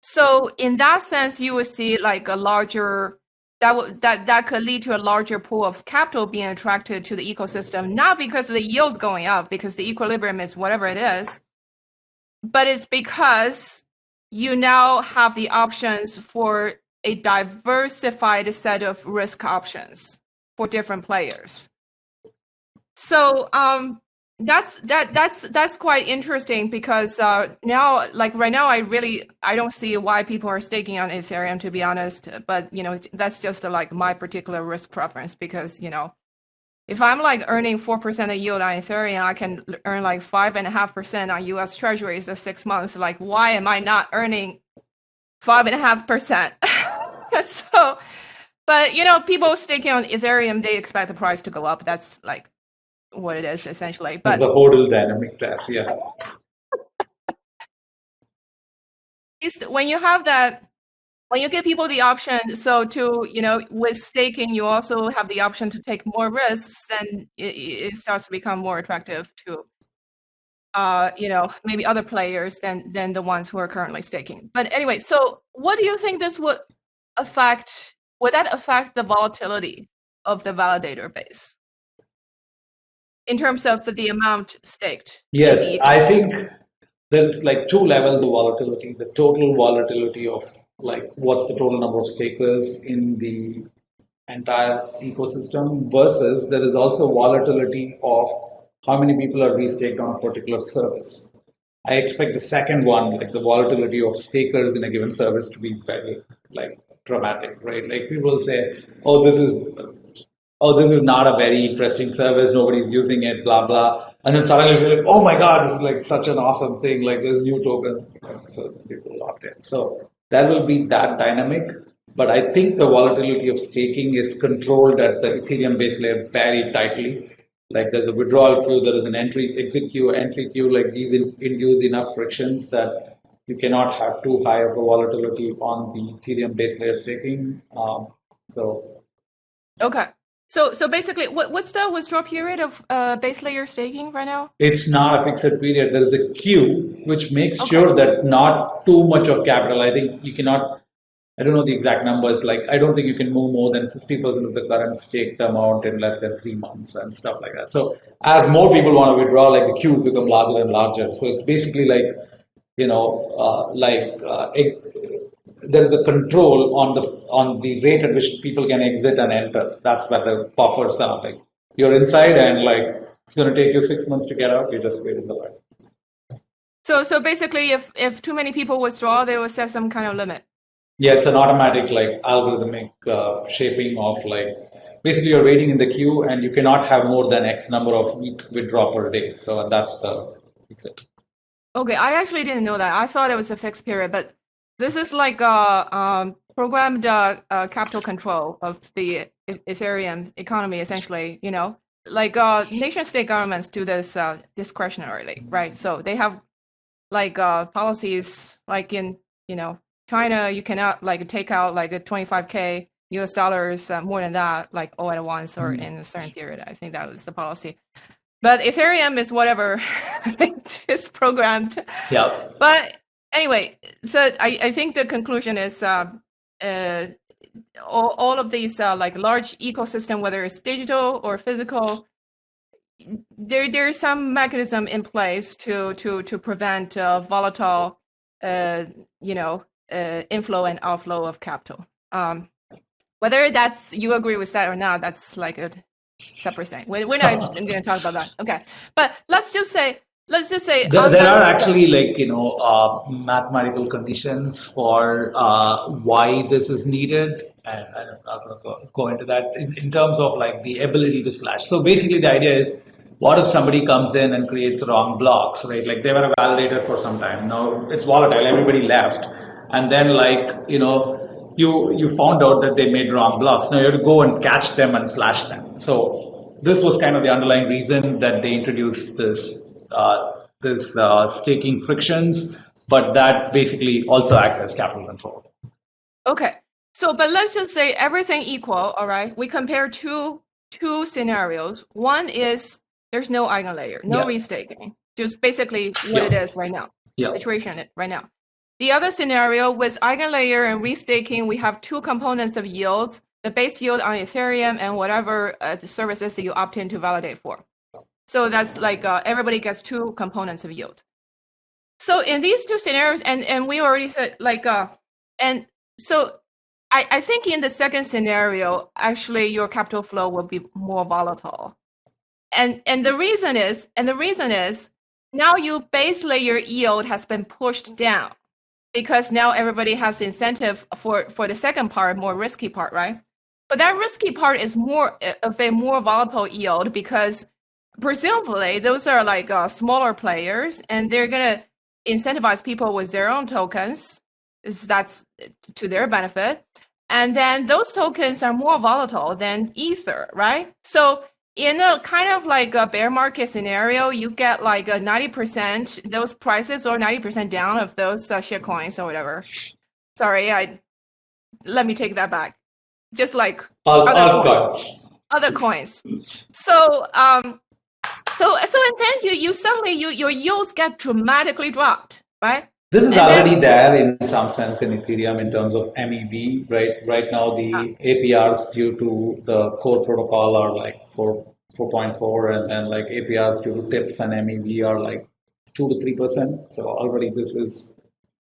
So in that sense, you would see like a larger, that could lead to a larger pool of capital being attracted to the ecosystem, not because of the yields going up, because the equilibrium is whatever it is, but it's because you now have the options for a diversified set of risk options for different players. So that's quite interesting, because now, like right now, I don't see why people are staking on Ethereum, to be honest. But that's just like my particular risk preference, because if I'm like earning 4% a yield on Ethereum, I can earn like 5.5% on U.S. Treasuries a 6 months. Like, why am I not earning 5.5%? So, but people staking on Ethereum, they expect the price to go up. That's like what it is essentially. But there's a hodl dynamic there, yeah. When you have that, when you give people the option, so to with staking, you also have the option to take more risks, then it starts to become more attractive to maybe other players than the ones who are currently staking. But anyway, so what do you think this would affect? Would that affect the volatility of the validator base in terms of the amount staked? Yes, I think there's like 2 levels of volatility. The total volatility of like what's the total number of stakers in the entire ecosystem, versus there is also volatility of how many people are restaked on a particular service. I expect the second one, like the volatility of stakers in a given service, to be very like dramatic, right? Like people will say, oh, this is not a very interesting service, nobody's using it, blah, blah. And then suddenly you're like, oh my God, this is like such an awesome thing, like there's a new token. So people opt in. So there will be that dynamic. But I think the volatility of staking is controlled at the Ethereum base layer very tightly. Like there's a withdrawal queue, there is an exit queue, entry queue, like these induce enough frictions that you cannot have too high of a volatility on the Ethereum base layer staking. Okay. So basically, what's the withdrawal period of base layer staking right now? It's not a fixed period. There is a queue which makes sure that not too much of capital. I think you cannot, I don't know the exact numbers. Like, I don't think you can move more than 50% of the current staked amount in less than 3 months and stuff like that. So as more people want to withdraw, like the queue will become larger and larger. So it's basically like, there is a control on the rate at which people can exit and enter. That's where the buffers are. Like you're inside and like it's going to take you 6 months to get out. You just wait in the line. So basically, if too many people withdraw, they will set some kind of limit. Yeah, it's an automatic like algorithmic shaping of like basically you're waiting in the queue and you cannot have more than X number of ETH withdraw per day. So that's the exit. Okay, I actually didn't know that. I thought it was a fixed period, but this is like programmed capital control of the Ethereum economy, essentially. Like nation-state governments do this discretionarily, right? So they have like policies, like in China, you cannot like take out like a 25K US dollars more than that, like all at once or in a certain period. I think that was the policy. But Ethereum is whatever it's programmed. Yeah. But anyway, so I think the conclusion is all of these like large ecosystem, whether it's digital or physical, there's some mechanism in place to prevent volatile inflow and outflow of capital. Whether that's you agree with that or not, that's like a separate thing. We're not going to talk about that. Okay, but let's just say there are actually mathematical conditions for why this is needed, and I'm not going to go into that in terms of like the ability to slash. So basically, the idea is, what if somebody comes in and creates wrong blocks, right? Like they were a validator for some time. Now it's volatile. Everybody left, and then you found out that they made wrong blocks. Now you have to go and catch them and slash them. So this was kind of the underlying reason that they introduced this staking frictions, but that basically also acts as capital control. Okay, so but let's just say everything equal. All right, we compare two scenarios. One is there's no EigenLayer, no restaking, just basically what it is right now. Situation right now. The other scenario with EigenLayer and restaking, we have two components of yields: the base yield on Ethereum and whatever the services that you opt in to validate for. So that's like everybody gets two components of yield. So in these two scenarios, and we already said and so I think in the second scenario, actually your capital flow will be more volatile. And the reason is now your base layer yield has been pushed down because now everybody has the incentive for the second part, more risky part, right? But that risky part is more of a more volatile yield because presumably those are like smaller players and they're going to incentivize people with their own tokens. That's to their benefit. And then those tokens are more volatile than Ether, right? So in a kind of like a bear market scenario, you get like a 90%, those prices or 90% down of those shit coins or whatever. Sorry, let me take that back. Just like other coins. So and then you suddenly your yields get dramatically dropped, right? This is already there in some sense in Ethereum in terms of MEV, right? Right now, the APRs due to the core protocol are like 4.4, and then like APRs due to tips and MEV are like 2 to 3%. So already this is,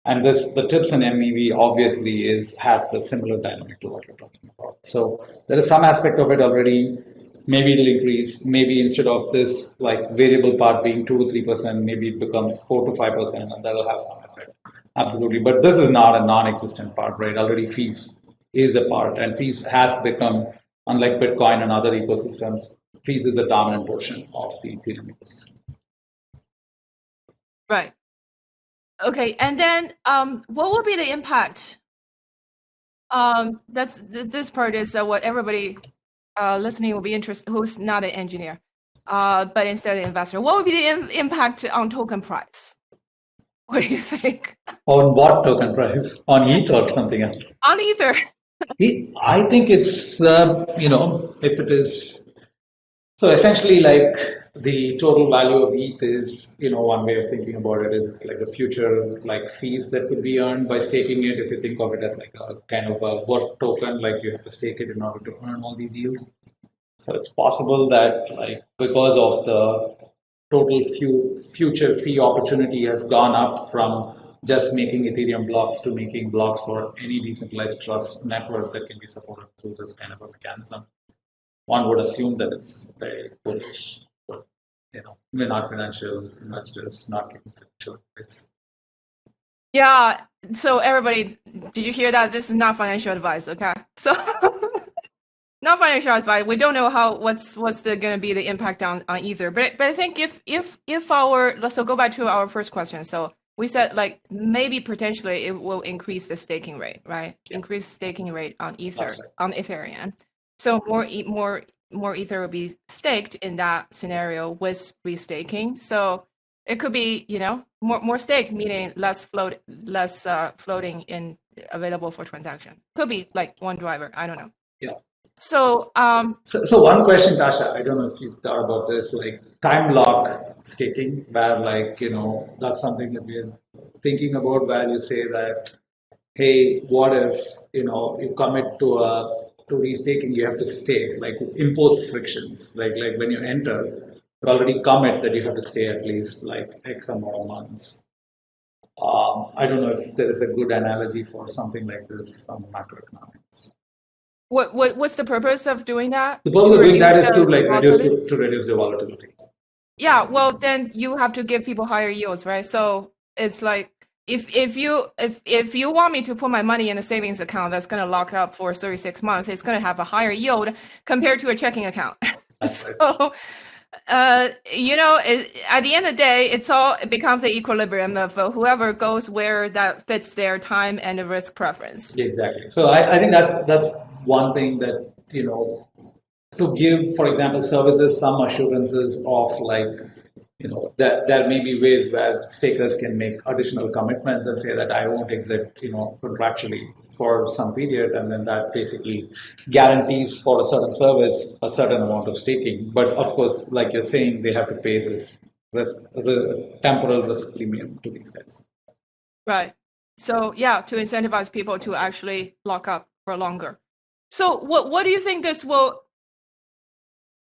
and the tips and MEV obviously has the similar dynamic to what you're talking about. So there is some aspect of it already. Maybe it'll increase. Maybe instead of this like variable part being 2 to 3%, maybe it becomes 4 to 5%, and that'll have some effect. Absolutely. But this is not a non-existent part, right? Already fees is a part, and fees has become, unlike Bitcoin and other ecosystems, fees is a dominant portion of the Ethereum ecosystem. Right. Okay. And then what will be the impact? This part is what everybody listening will be interested, who's not an engineer, but instead an investor. What would be the impact on token price? What do you think? On what token price? On ETH or something else? On Ether. I think it's, if it is, so essentially like the total value of ETH is, one way of thinking about it is it's like the future like fees that could be earned by staking it. If you think of it as like a kind of a work token, like you have to stake it in order to earn all these yields. So it's possible that like because of the total future fee opportunity has gone up from just making Ethereum blocks to making blocks for any decentralized trust network that can be supported through this kind of a mechanism. One would assume that it's very bullish, but we're not financial investors, not giving financial advice. Yeah. So everybody, did you hear that? This is not financial advice, okay? So not financial advice. We don't know what's going to be the impact on Ether, but I think if let's go back to our first question. So we said like maybe potentially it will increase the staking rate, right? Yeah. Increase staking rate on Ether, right, on Ethereum. So more Ether will be staked in that scenario with restaking. So it could be more stake, meaning less floating in available for transaction. Could be like one driver. I don't know. Yeah. So so one question, Tascha, I don't know if you've thought about this, like time lock staking, where like, that's something that we're thinking about, where you say that, hey, what if, you commit to restaking, you have to stay, like impose frictions, like when you enter, you already commit that you have to stay at least like X amount of months. I don't know if there is a good analogy for something like this from macroeconomics. What's the purpose of doing that? The purpose To of doing reduce that is to the like reduce volatility? to reduce the volatility. Yeah, well then you have to give people higher yields, right? So it's like if you want me to put my money in a savings account that's going to lock up for 36 months, it's going to have a higher yield compared to a checking account. That's right. So at the end of the day, it becomes an equilibrium of whoever goes where that fits their time and the risk preference. Exactly. So I think that's one thing that, to give, for example, services some assurances of like, that there may be ways where stakers can make additional commitments and say that I won't exit, contractually for some period, and then that basically guarantees for a certain service a certain amount of staking. But of course, like you're saying, they have to pay this temporal risk premium to these guys. Right. So yeah, to incentivize people to actually lock up for longer. So what do you think this will?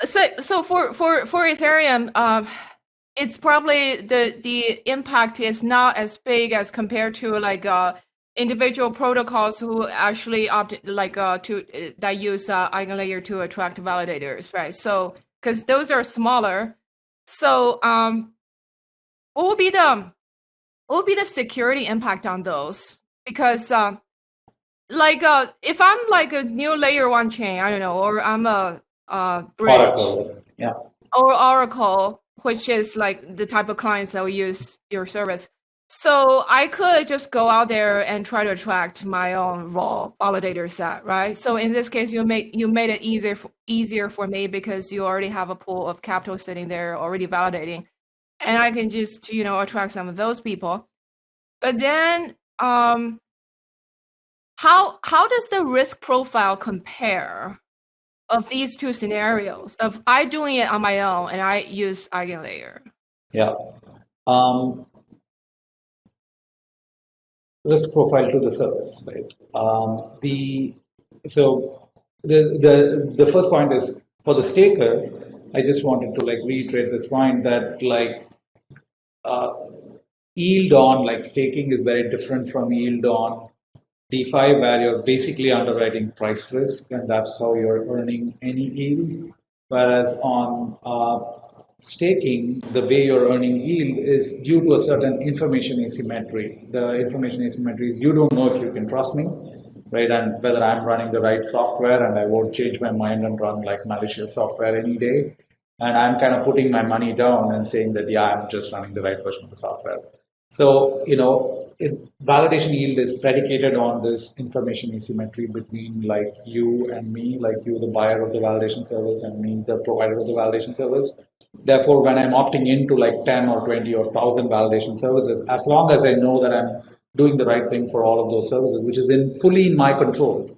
So for Ethereum, it's probably the impact is not as big as compared to like individual protocols who actually opt like that use EigenLayer to attract validators, right? So because those are smaller. So what will be the security impact on those? Because if I'm like a new layer one chain, I don't know, or I'm a bridge Oracle, yeah. or Oracle, which is like the type of clients that will use your service. So I could just go out there and try to attract my own raw validator set, right? So in this case, you made it easier for me because you already have a pool of capital sitting there already validating, and I can just attract some of those people. But then, how does the risk profile compare of these two scenarios of I doing it on my own and I use EigenLayer? Yeah. Risk profile to the service, right? The first point is for the staker. I just wanted to like reiterate this point that like yield on like staking is very different from yield on DeFi, where you're basically underwriting price risk, and that's how you're earning any yield. Whereas on staking, the way you're earning yield is due to a certain information asymmetry. The information asymmetry is you don't know if you can trust me, right? And whether I'm running the right software, and I won't change my mind and run like malicious software any day. And I'm kind of putting my money down and saying that, yeah, I'm just running the right version of the software. So, validation yield is predicated on this information asymmetry between like you and me, like you, the buyer of the validation service, and me, the provider of the validation service. Therefore, when I'm opting into like 10 or 20 or 1,000 validation services, as long as I know that I'm doing the right thing for all of those services, which is fully in my control,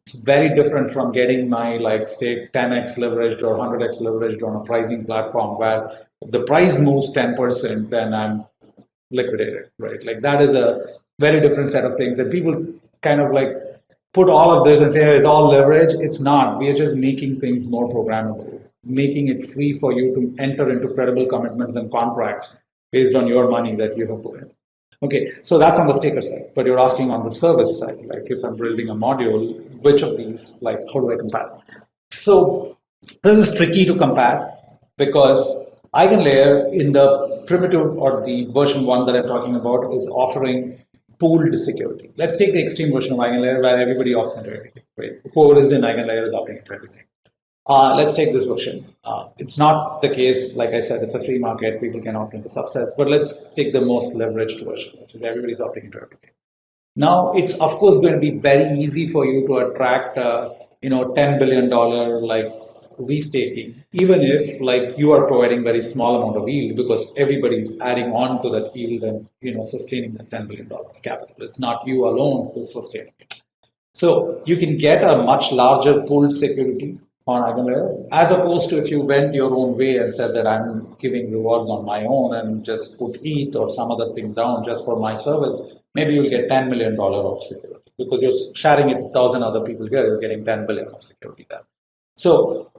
it's very different from getting my like stake 10x leveraged or 100x leveraged on a pricing platform where if the price moves 10%, then I'm liquidated, right? Like that is a very different set of things that people kind of like put all of this and say, oh, it's all leverage. It's not. We are just making things more programmable, making it free for you to enter into credible commitments and contracts based on your money that you have put in. Okay, so that's on the staker side, but you're asking on the service side, like if I'm building a module, which of these, like how do I compare? So this is tricky to compare because EigenLayer in the primitive or the version 1 that I'm talking about is offering pooled security. Let's take the extreme version of EigenLayer where everybody opts into everything, right? Whoever is in EigenLayer is opting into everything. Let's take this version. It's not the case, like I said, it's a free market, people can opt into subsets, but let's take the most leveraged version, which is everybody's opting into everything. Now, it's of course going to be very easy for you to attract, $10 billion like restaking, even if like you are providing very small amount of yield because everybody's adding on to that yield and sustaining the $10 billion of capital. It's not you alone who's sustaining it. So you can get a much larger pooled security on EigenLayer, as opposed to if you went your own way and said that I'm giving rewards on my own and just put ETH or some other thing down just for my service, maybe you'll get $10 million of security because you're sharing it with 1,000 other people here, you're getting 10 billion of security there. So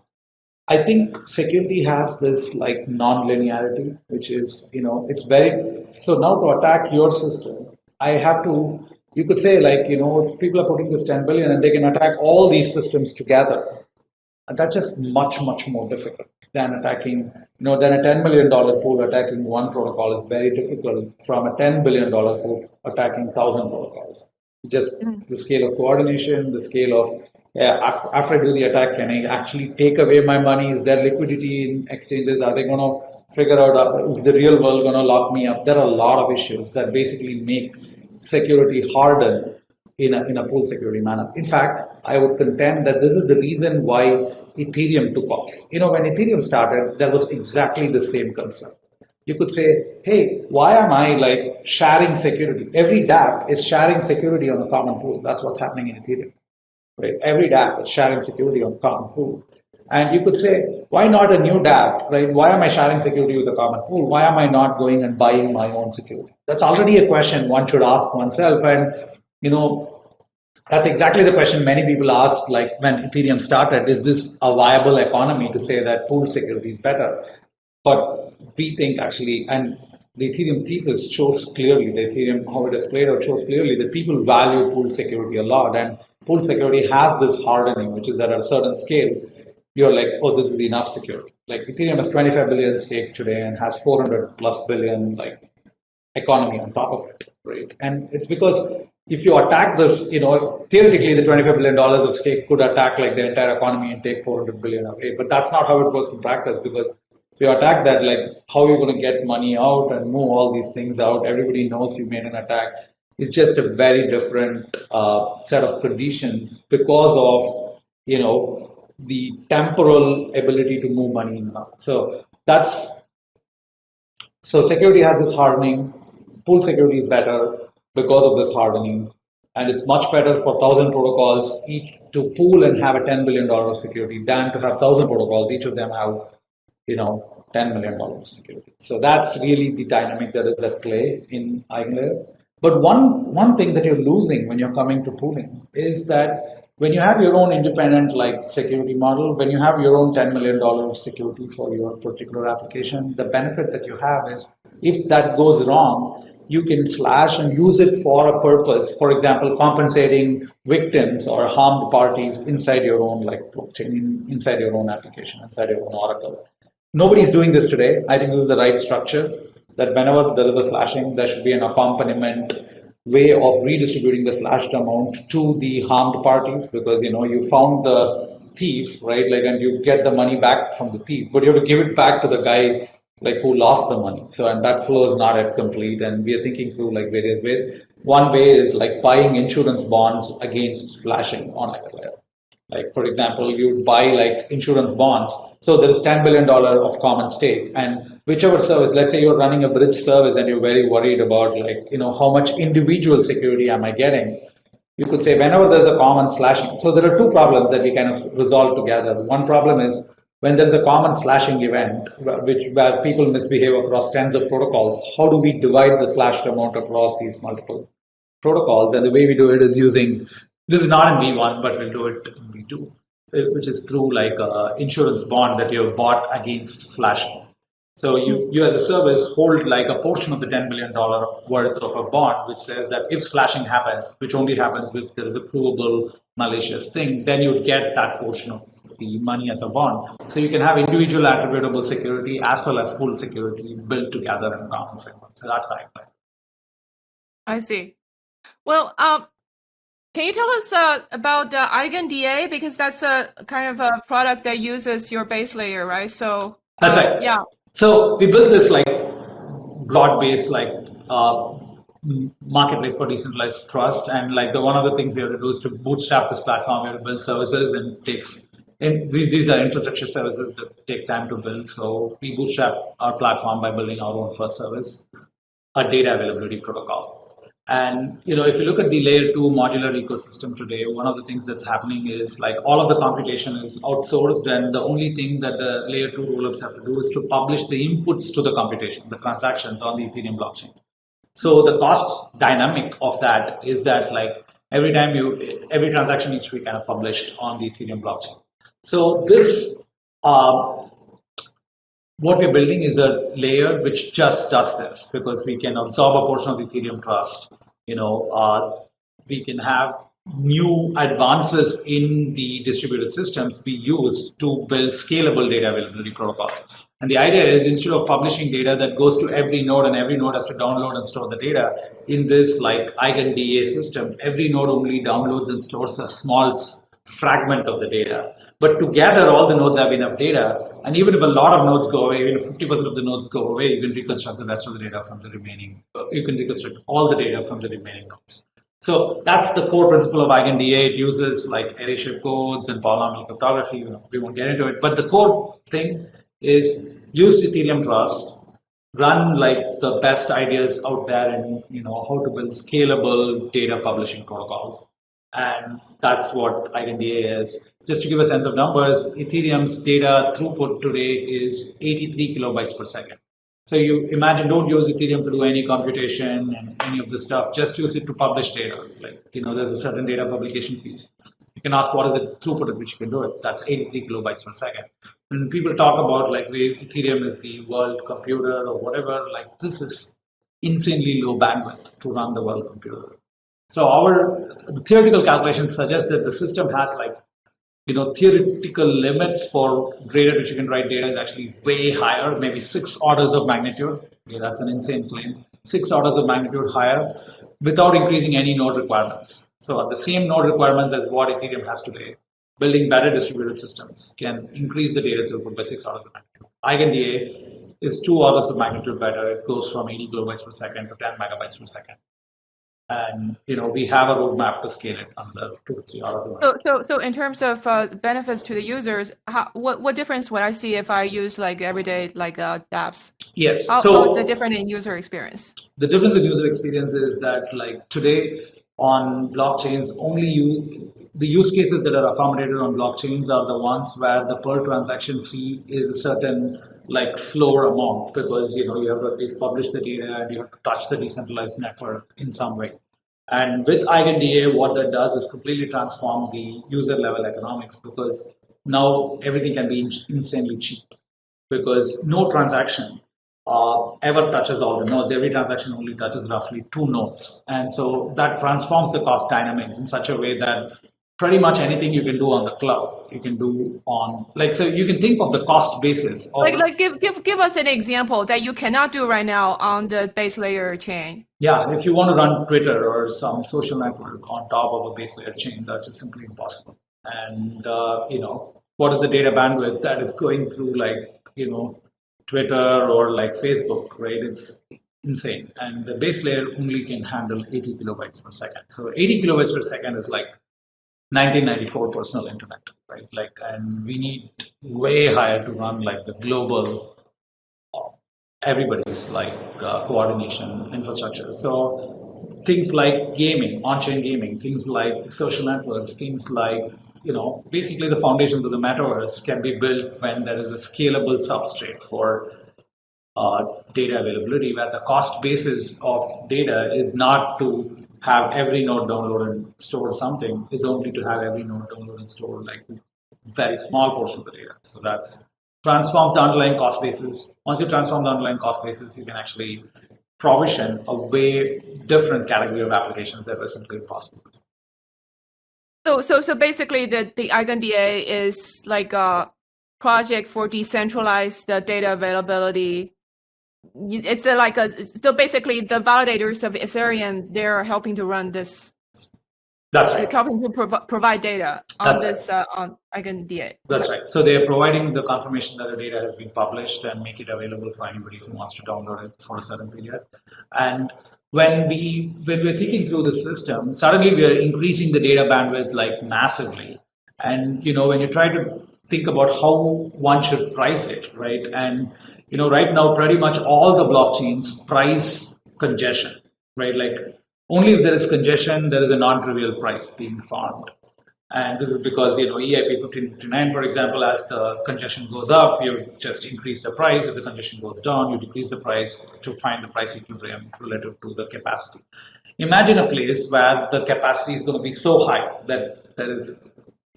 I think security has this like non-linearity, which is, it's very, so now to attack your system, I have to You could say like, people are putting this 10 billion and they can attack all these systems together. And that's just much, much more difficult than attacking, than a $10 million pool attacking one protocol is very difficult from a $10 billion pool attacking 1,000 protocols. Just the scale of coordination, the scale of, after I do the attack, can I actually take away my money? Is there liquidity in exchanges? Are they going to figure out, is the real world going to lock me up? There are a lot of issues that basically make security harden in a pool security manner. In fact, I would contend that this is the reason why Ethereum took off. When Ethereum started, there was exactly the same concern. You could say, hey, why am I like sharing security? Every dApp is sharing security on a common pool. That's what's happening in Ethereum. Right? Every dApp is sharing security on a common pool. And you could say, why not a new dApp, right? Why am I sharing security with a common pool? Why am I not going and buying my own security? That's already a question one should ask oneself. And, that's exactly the question many people asked, like when Ethereum started, is this a viable economy to say that pool security is better? But we think actually, and the Ethereum thesis shows clearly, the Ethereum, how it is played out shows clearly that people value pool security a lot. And pool security has this hardening, which is that at a certain scale, you're like, oh, this is enough security. Like Ethereum has 25 billion stake today and has 400 plus billion like economy on top of it, right? And it's because if you attack this, theoretically the $25 billion of stake could attack like the entire economy and take 400 billion away. But that's not how it works in practice, because if you attack that, like how are you going to get money out and move all these things out? Everybody knows you made an attack. It's just a very different set of conditions because of, the temporal ability to move money in and out. So security has this hardening. Pool security is better because of this hardening, and it's much better for 1,000 protocols each to pool and have a $10 billion of security than to have 1,000 protocols, each of them have, $10 million of security. So that's really the dynamic that is at play in EigenLayer. But one thing that you're losing when you're coming to pooling is that when you have your own independent like security model, when you have your own $10 million of security for your particular application, the benefit that you have is if that goes wrong, you can slash and use it for a purpose. For example, compensating victims or harmed parties inside your own like blockchain, inside your own application, inside your own Oracle. Nobody's doing this today. I think this is the right structure, that whenever there is a slashing, there should be an accompaniment way of redistributing the slashed amount to the harmed parties, because you found the thief, right? Like, and you get the money back from the thief, but you have to give it back to the guy like who lost the money. So, and that flow is not yet complete. And we are thinking through like various ways. One way is like buying insurance bonds against flashing on EigenLayer. Like, for example, you buy like insurance bonds. So there is $10 billion of common stake, and whichever service, let's say you're running a bridge service and you're very worried about like, how much individual security am I getting? You could say whenever there's a common slashing. So there are two problems that we kind of resolve together. One problem is when there's a common slashing event, where people misbehave across tens of protocols, how do we divide the slashed amount across these multiple protocols? And the way we do it is using, this is not in V1, but we'll do it in V2, which is through like an insurance bond that you have bought against flashing. So you as a service hold like a portion of the $10 million worth of a bond, which says that if slashing happens, which only happens if there is a provable malicious thing, then you get that portion of the money as a bond. So you can have individual attributable security as well as pool security built together in a common framework. So that's how I see. Well, can you tell us about EigenDA, because that's a kind of a product that uses your base layer, right? So that's right. Yeah. So we built this like broad-based like marketplace for decentralized trust, and like one of the things we have to do is to bootstrap this platform. We have to build services, and these are infrastructure services that take time to build. So we bootstrap our platform by building our own first service, a data availability protocol. And if you look at the layer 2 modular ecosystem today, one of the things that's happening is like all of the computation is outsourced, and the only thing that the layer 2 rollups have to do is to publish the inputs to the computation, the transactions on the Ethereum blockchain. So the cost dynamic of that is that like every transaction needs to be kind of published on the Ethereum blockchain. So this what we're building is a layer which just does this, because we can absorb a portion of the Ethereum trust, we can have new advances in the distributed systems be used to build scalable data availability protocols. And the idea is, instead of publishing data that goes to every node and every node has to download and store the data, in this like EigenDA system, every node only downloads and stores a small fragment of the data. But together, all the nodes have enough data. And even if a lot of nodes go away, even if 50% of the nodes go away, you can reconstruct the rest of the data from the remaining, you can reconstruct all the data from the remaining nodes. So that's the core principle of EigenDA. It uses like array-shape codes and polynomial cryptography. We won't get into it. But the core thing is use Ethereum Trust, run like the best ideas out there and how to build scalable data publishing protocols. And that's what EigenDA is. Just to give a sense of numbers, Ethereum's data throughput today is 83 kilobytes per second. So you imagine, don't use Ethereum to do any computation and any of this stuff. Just use it to publish data. Like, there's a certain data publication fees. You can ask what is the throughput at which you can do it. That's 83 kilobytes per second. When people talk about like Ethereum is the world computer or whatever, like this is insanely low bandwidth to run the world computer. So our theoretical calculations suggest that the system has like, theoretical limits for rate at which you can write data is actually way higher, maybe 6 orders of magnitude. That's an insane claim. 6 orders of magnitude higher without increasing any node requirements. So at the same node requirements as what Ethereum has today, building better distributed systems can increase the data throughput by 6 orders of magnitude. EigenDA is 2 orders of magnitude better. It goes from 80 kilobytes per second to 10 megabytes per second. And we have a roadmap to scale it under 2 to 3 hours. So in terms of benefits to the users, what difference would I see if I use like everyday like dApps? Yes. How is it different in user experience? The difference in user experience is that like today on blockchains, the use cases that are accommodated on blockchains are the ones where the per transaction fee is a certain like floor amount, because you have to at least publish the data and you have to touch the decentralized network in some way. And with EigenDA, what that does is completely transform the user level economics, because now everything can be insanely cheap, because no transaction ever touches all the nodes. Every transaction only touches roughly 2 nodes. And so that transforms the cost dynamics in such a way that pretty much anything you can do on the cloud, you can do on so you can think of the cost basis of give us an example that you cannot do right now on the base layer chain. Yeah, if you want to run Twitter or some social network on top of a base layer chain, that's just simply impossible. And what is the data bandwidth that is going through Twitter or like Facebook, right? It's insane. And the base layer only can handle 80 kilobytes per second. So 80 kilobytes per second is like 1994 personal internet, right? And we need way higher to run like the global, everybody's coordination infrastructure. So things like gaming, on-chain gaming, things like social networks, things like, basically the foundations of the metaverse can be built when there is a scalable substrate for data availability, where the cost basis of data is not to have every node download and store something, is only to have every node download and store like very small portion of the data. So that's transforms the underlying cost basis. Once you transform the underlying cost basis, you can actually provision a way different category of applications that were simply impossible. So basically the EigenDA is like a project for decentralized data availability. It's so basically the validators of Ethereum, they're helping to run this. That's right. Helping to provide data on on EigenDA. That's right. So they are providing the confirmation that the data has been published and make it available for anybody who wants to download it for a certain period. And when we're thinking through the system, suddenly we are increasing the data bandwidth like massively. And when you try to think about how one should price it, right? And right now, pretty much all the blockchains price congestion, right? Like only if there is congestion, there is a non-trivial price being found. And this is because, EIP 1559, for example, as the congestion goes up, you just increase the price. If the congestion goes down, you decrease the price to find the price equilibrium relative to the capacity. Imagine a place where the capacity is going to be so high that there is,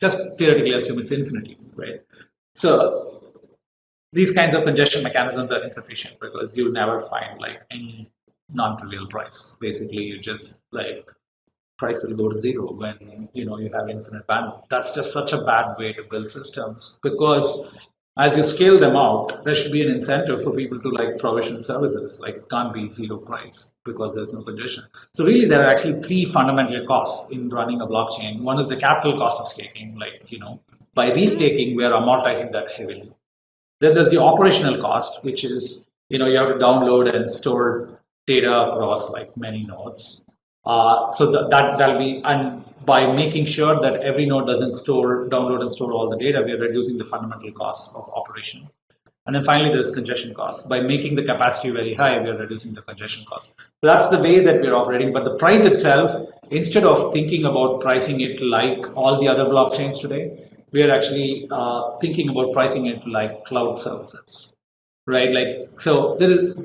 just theoretically assume it's infinity, right? So these kinds of congestion mechanisms are insufficient because you never find like any non-trivial price. Basically, you just price will go to zero when you have infinite bandwidth. That's just such a bad way to build systems, because as you scale them out, there should be an incentive for people to like provision services. Like it can't be zero price because there's no congestion. So really, there are actually three fundamental costs in running a blockchain. One is the capital cost of staking. Like by restaking, we are amortizing that heavily. Then there's the operational cost, which is you have to download and store data across like many nodes. So that'll be, and by making sure that every node doesn't download and store all the data, we are reducing the fundamental costs of operation. And then finally, there's congestion costs. By making the capacity very high, we are reducing the congestion costs. So that's the way that we're operating. But the price itself, instead of thinking about pricing it like all the other blockchains today, we are actually thinking about pricing it like cloud services. Right, like so.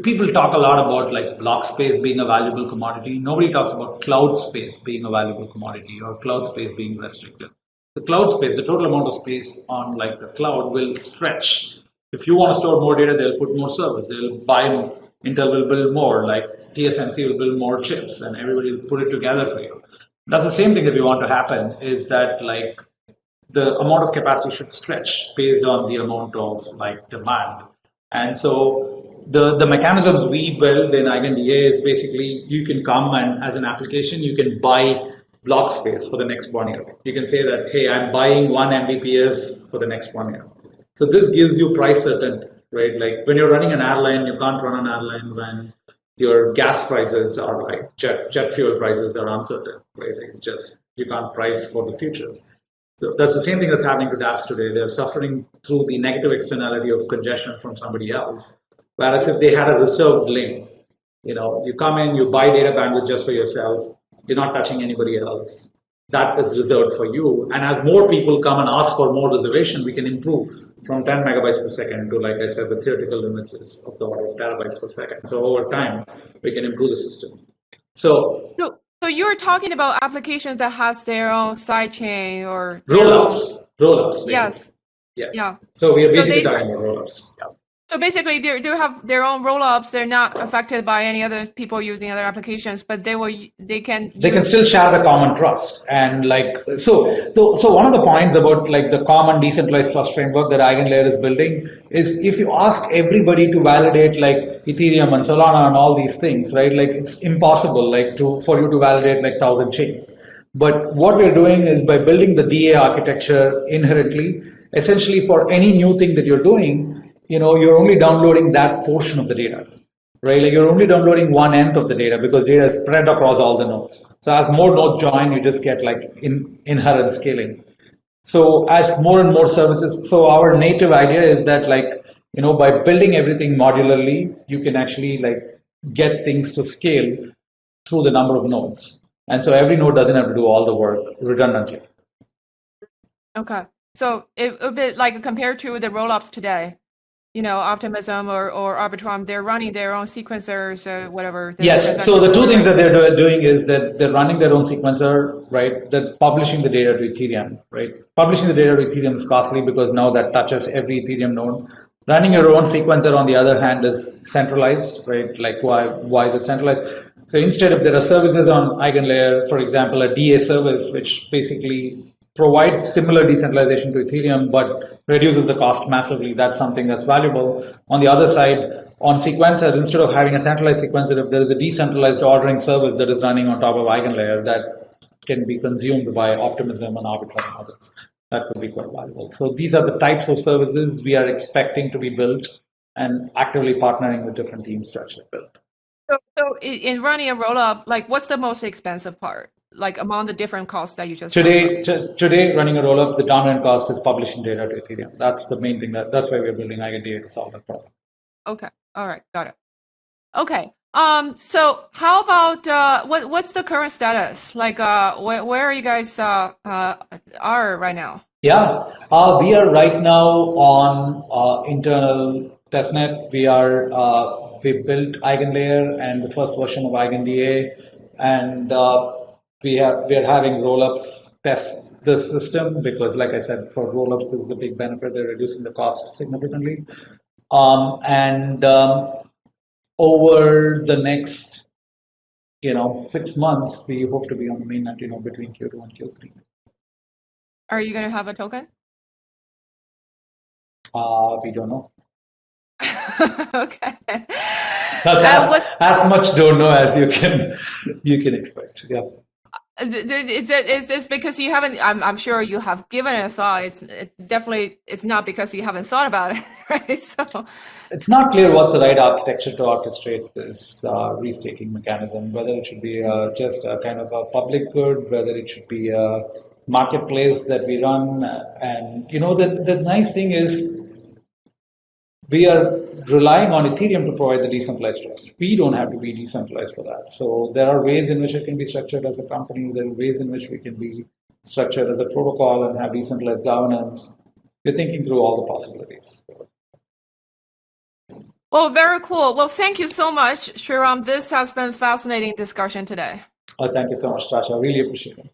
People talk a lot about like block space being a valuable commodity. Nobody talks about cloud space being a valuable commodity or cloud space being restricted. The cloud space, the total amount of space on like the cloud will stretch. If you want to store more data, they'll put more servers. They'll buy more. Intel will build more. Like TSMC will build more chips, and everybody will put it together for you. That's the same thing that we want to happen. Is that like the amount of capacity should stretch based on the amount of like demand. And so the mechanisms we build in EigenDA is basically you can come and as an application, you can buy block space for the next 1 year. You can say that, hey, I'm buying 1 Mbps for the next 1 year. So this gives you price certainty, right? Like when you're running an airline, you can't run an airline when your gas prices are like jet fuel prices are uncertain, right? Like it's just, you can't price for the future. So that's the same thing that's happening to dApps today. They're suffering through the negative externality of congestion from somebody else. Whereas if they had a reserved lane, you come in, you buy data bandwidth just for yourself, you're not touching anybody else. That is reserved for you. And as more people come and ask for more reservation, we can improve from 10 megabytes per second to, like I said, the theoretical limits is of the order of terabytes per second. So over time, we can improve the system. So you're talking about applications that has their own sidechain or rollups. Basically. Yes. Yeah. So we are basically talking about rollups. Yeah. So basically, they do have their own rollups. They're not affected by any other people using other applications, but they can still share the common trust. And like so one of the points about like the common decentralized trust framework that EigenLayer is building is if you ask everybody to validate like Ethereum and Solana and all these things, right? Like it's impossible like for you to validate like 1,000 chains. But what we're doing is by building the DA architecture inherently, essentially for any new thing that you're doing, you're only downloading that portion of the data, right? Like you're only downloading 1/10 of the data because data is spread across all the nodes. So as more nodes join, you just get like inherent scaling. So as more and more services, so our native idea is that like, by building everything modularly, you can actually like get things to scale through the number of nodes. And so every node doesn't have to do all the work redundantly. Okay. So it would be like compared to the rollups today, Optimism or Arbitrum, they're running their own sequencers, whatever. Yes. So the two things that they're doing is that they're running their own sequencer, right? They're publishing the data to Ethereum, right? Publishing the data to Ethereum is costly because now that touches every Ethereum node. Running your own sequencer, on the other hand, is centralized, right? Like why is it centralized? So instead, if there are services on EigenLayer, for example, a DA service, which basically provides similar decentralization to Ethereum, but reduces the cost massively. That's something that's valuable. On the other side, on sequencer, instead of having a centralized sequencer, if there is a decentralized ordering service that is running on top of EigenLayer that can be consumed by Optimism and Arbitrum and others, that would be quite valuable. So these are the types of services we are expecting to be built and actively partnering with different teams to actually build. So in running a rollup, like what's the most expensive part? Like among the different costs that you just today running a rollup, the dominant cost is publishing data to Ethereum. That's the main thing. That's why we're building EigenDA to solve that problem. Okay. All right. Got it. Okay. So how about what's the current status? Like where are you guys are right now? Yeah, we are right now on internal testnet. We built EigenLayer and the first version of EigenDA, and we are having rollups test the system because, like I said, for rollups there is a big benefit. They're reducing the cost significantly, over the next 6 months, we hope to be on the mainnet, between Q2 and Q3. Are you going to have a token? We don't know. Okay. As much don't know as you can expect. Yeah. It's because you haven't. I'm sure you have given it a thought. It's not because you haven't thought about it, right? So it's not clear what's the right architecture to orchestrate this restaking mechanism. Whether it should be just a kind of a public good, whether it should be a marketplace that we run, and the nice thing is, we are relying on Ethereum to provide the decentralized trust. We don't have to be decentralized for that. So there are ways in which it can be structured as a company. There are ways in which we can be structured as a protocol and have decentralized governance. We're thinking through all the possibilities. Well, very cool. Well, thank you so much, Sreeram. This has been a fascinating discussion today. Thank you so much, Tascha. I really appreciate it.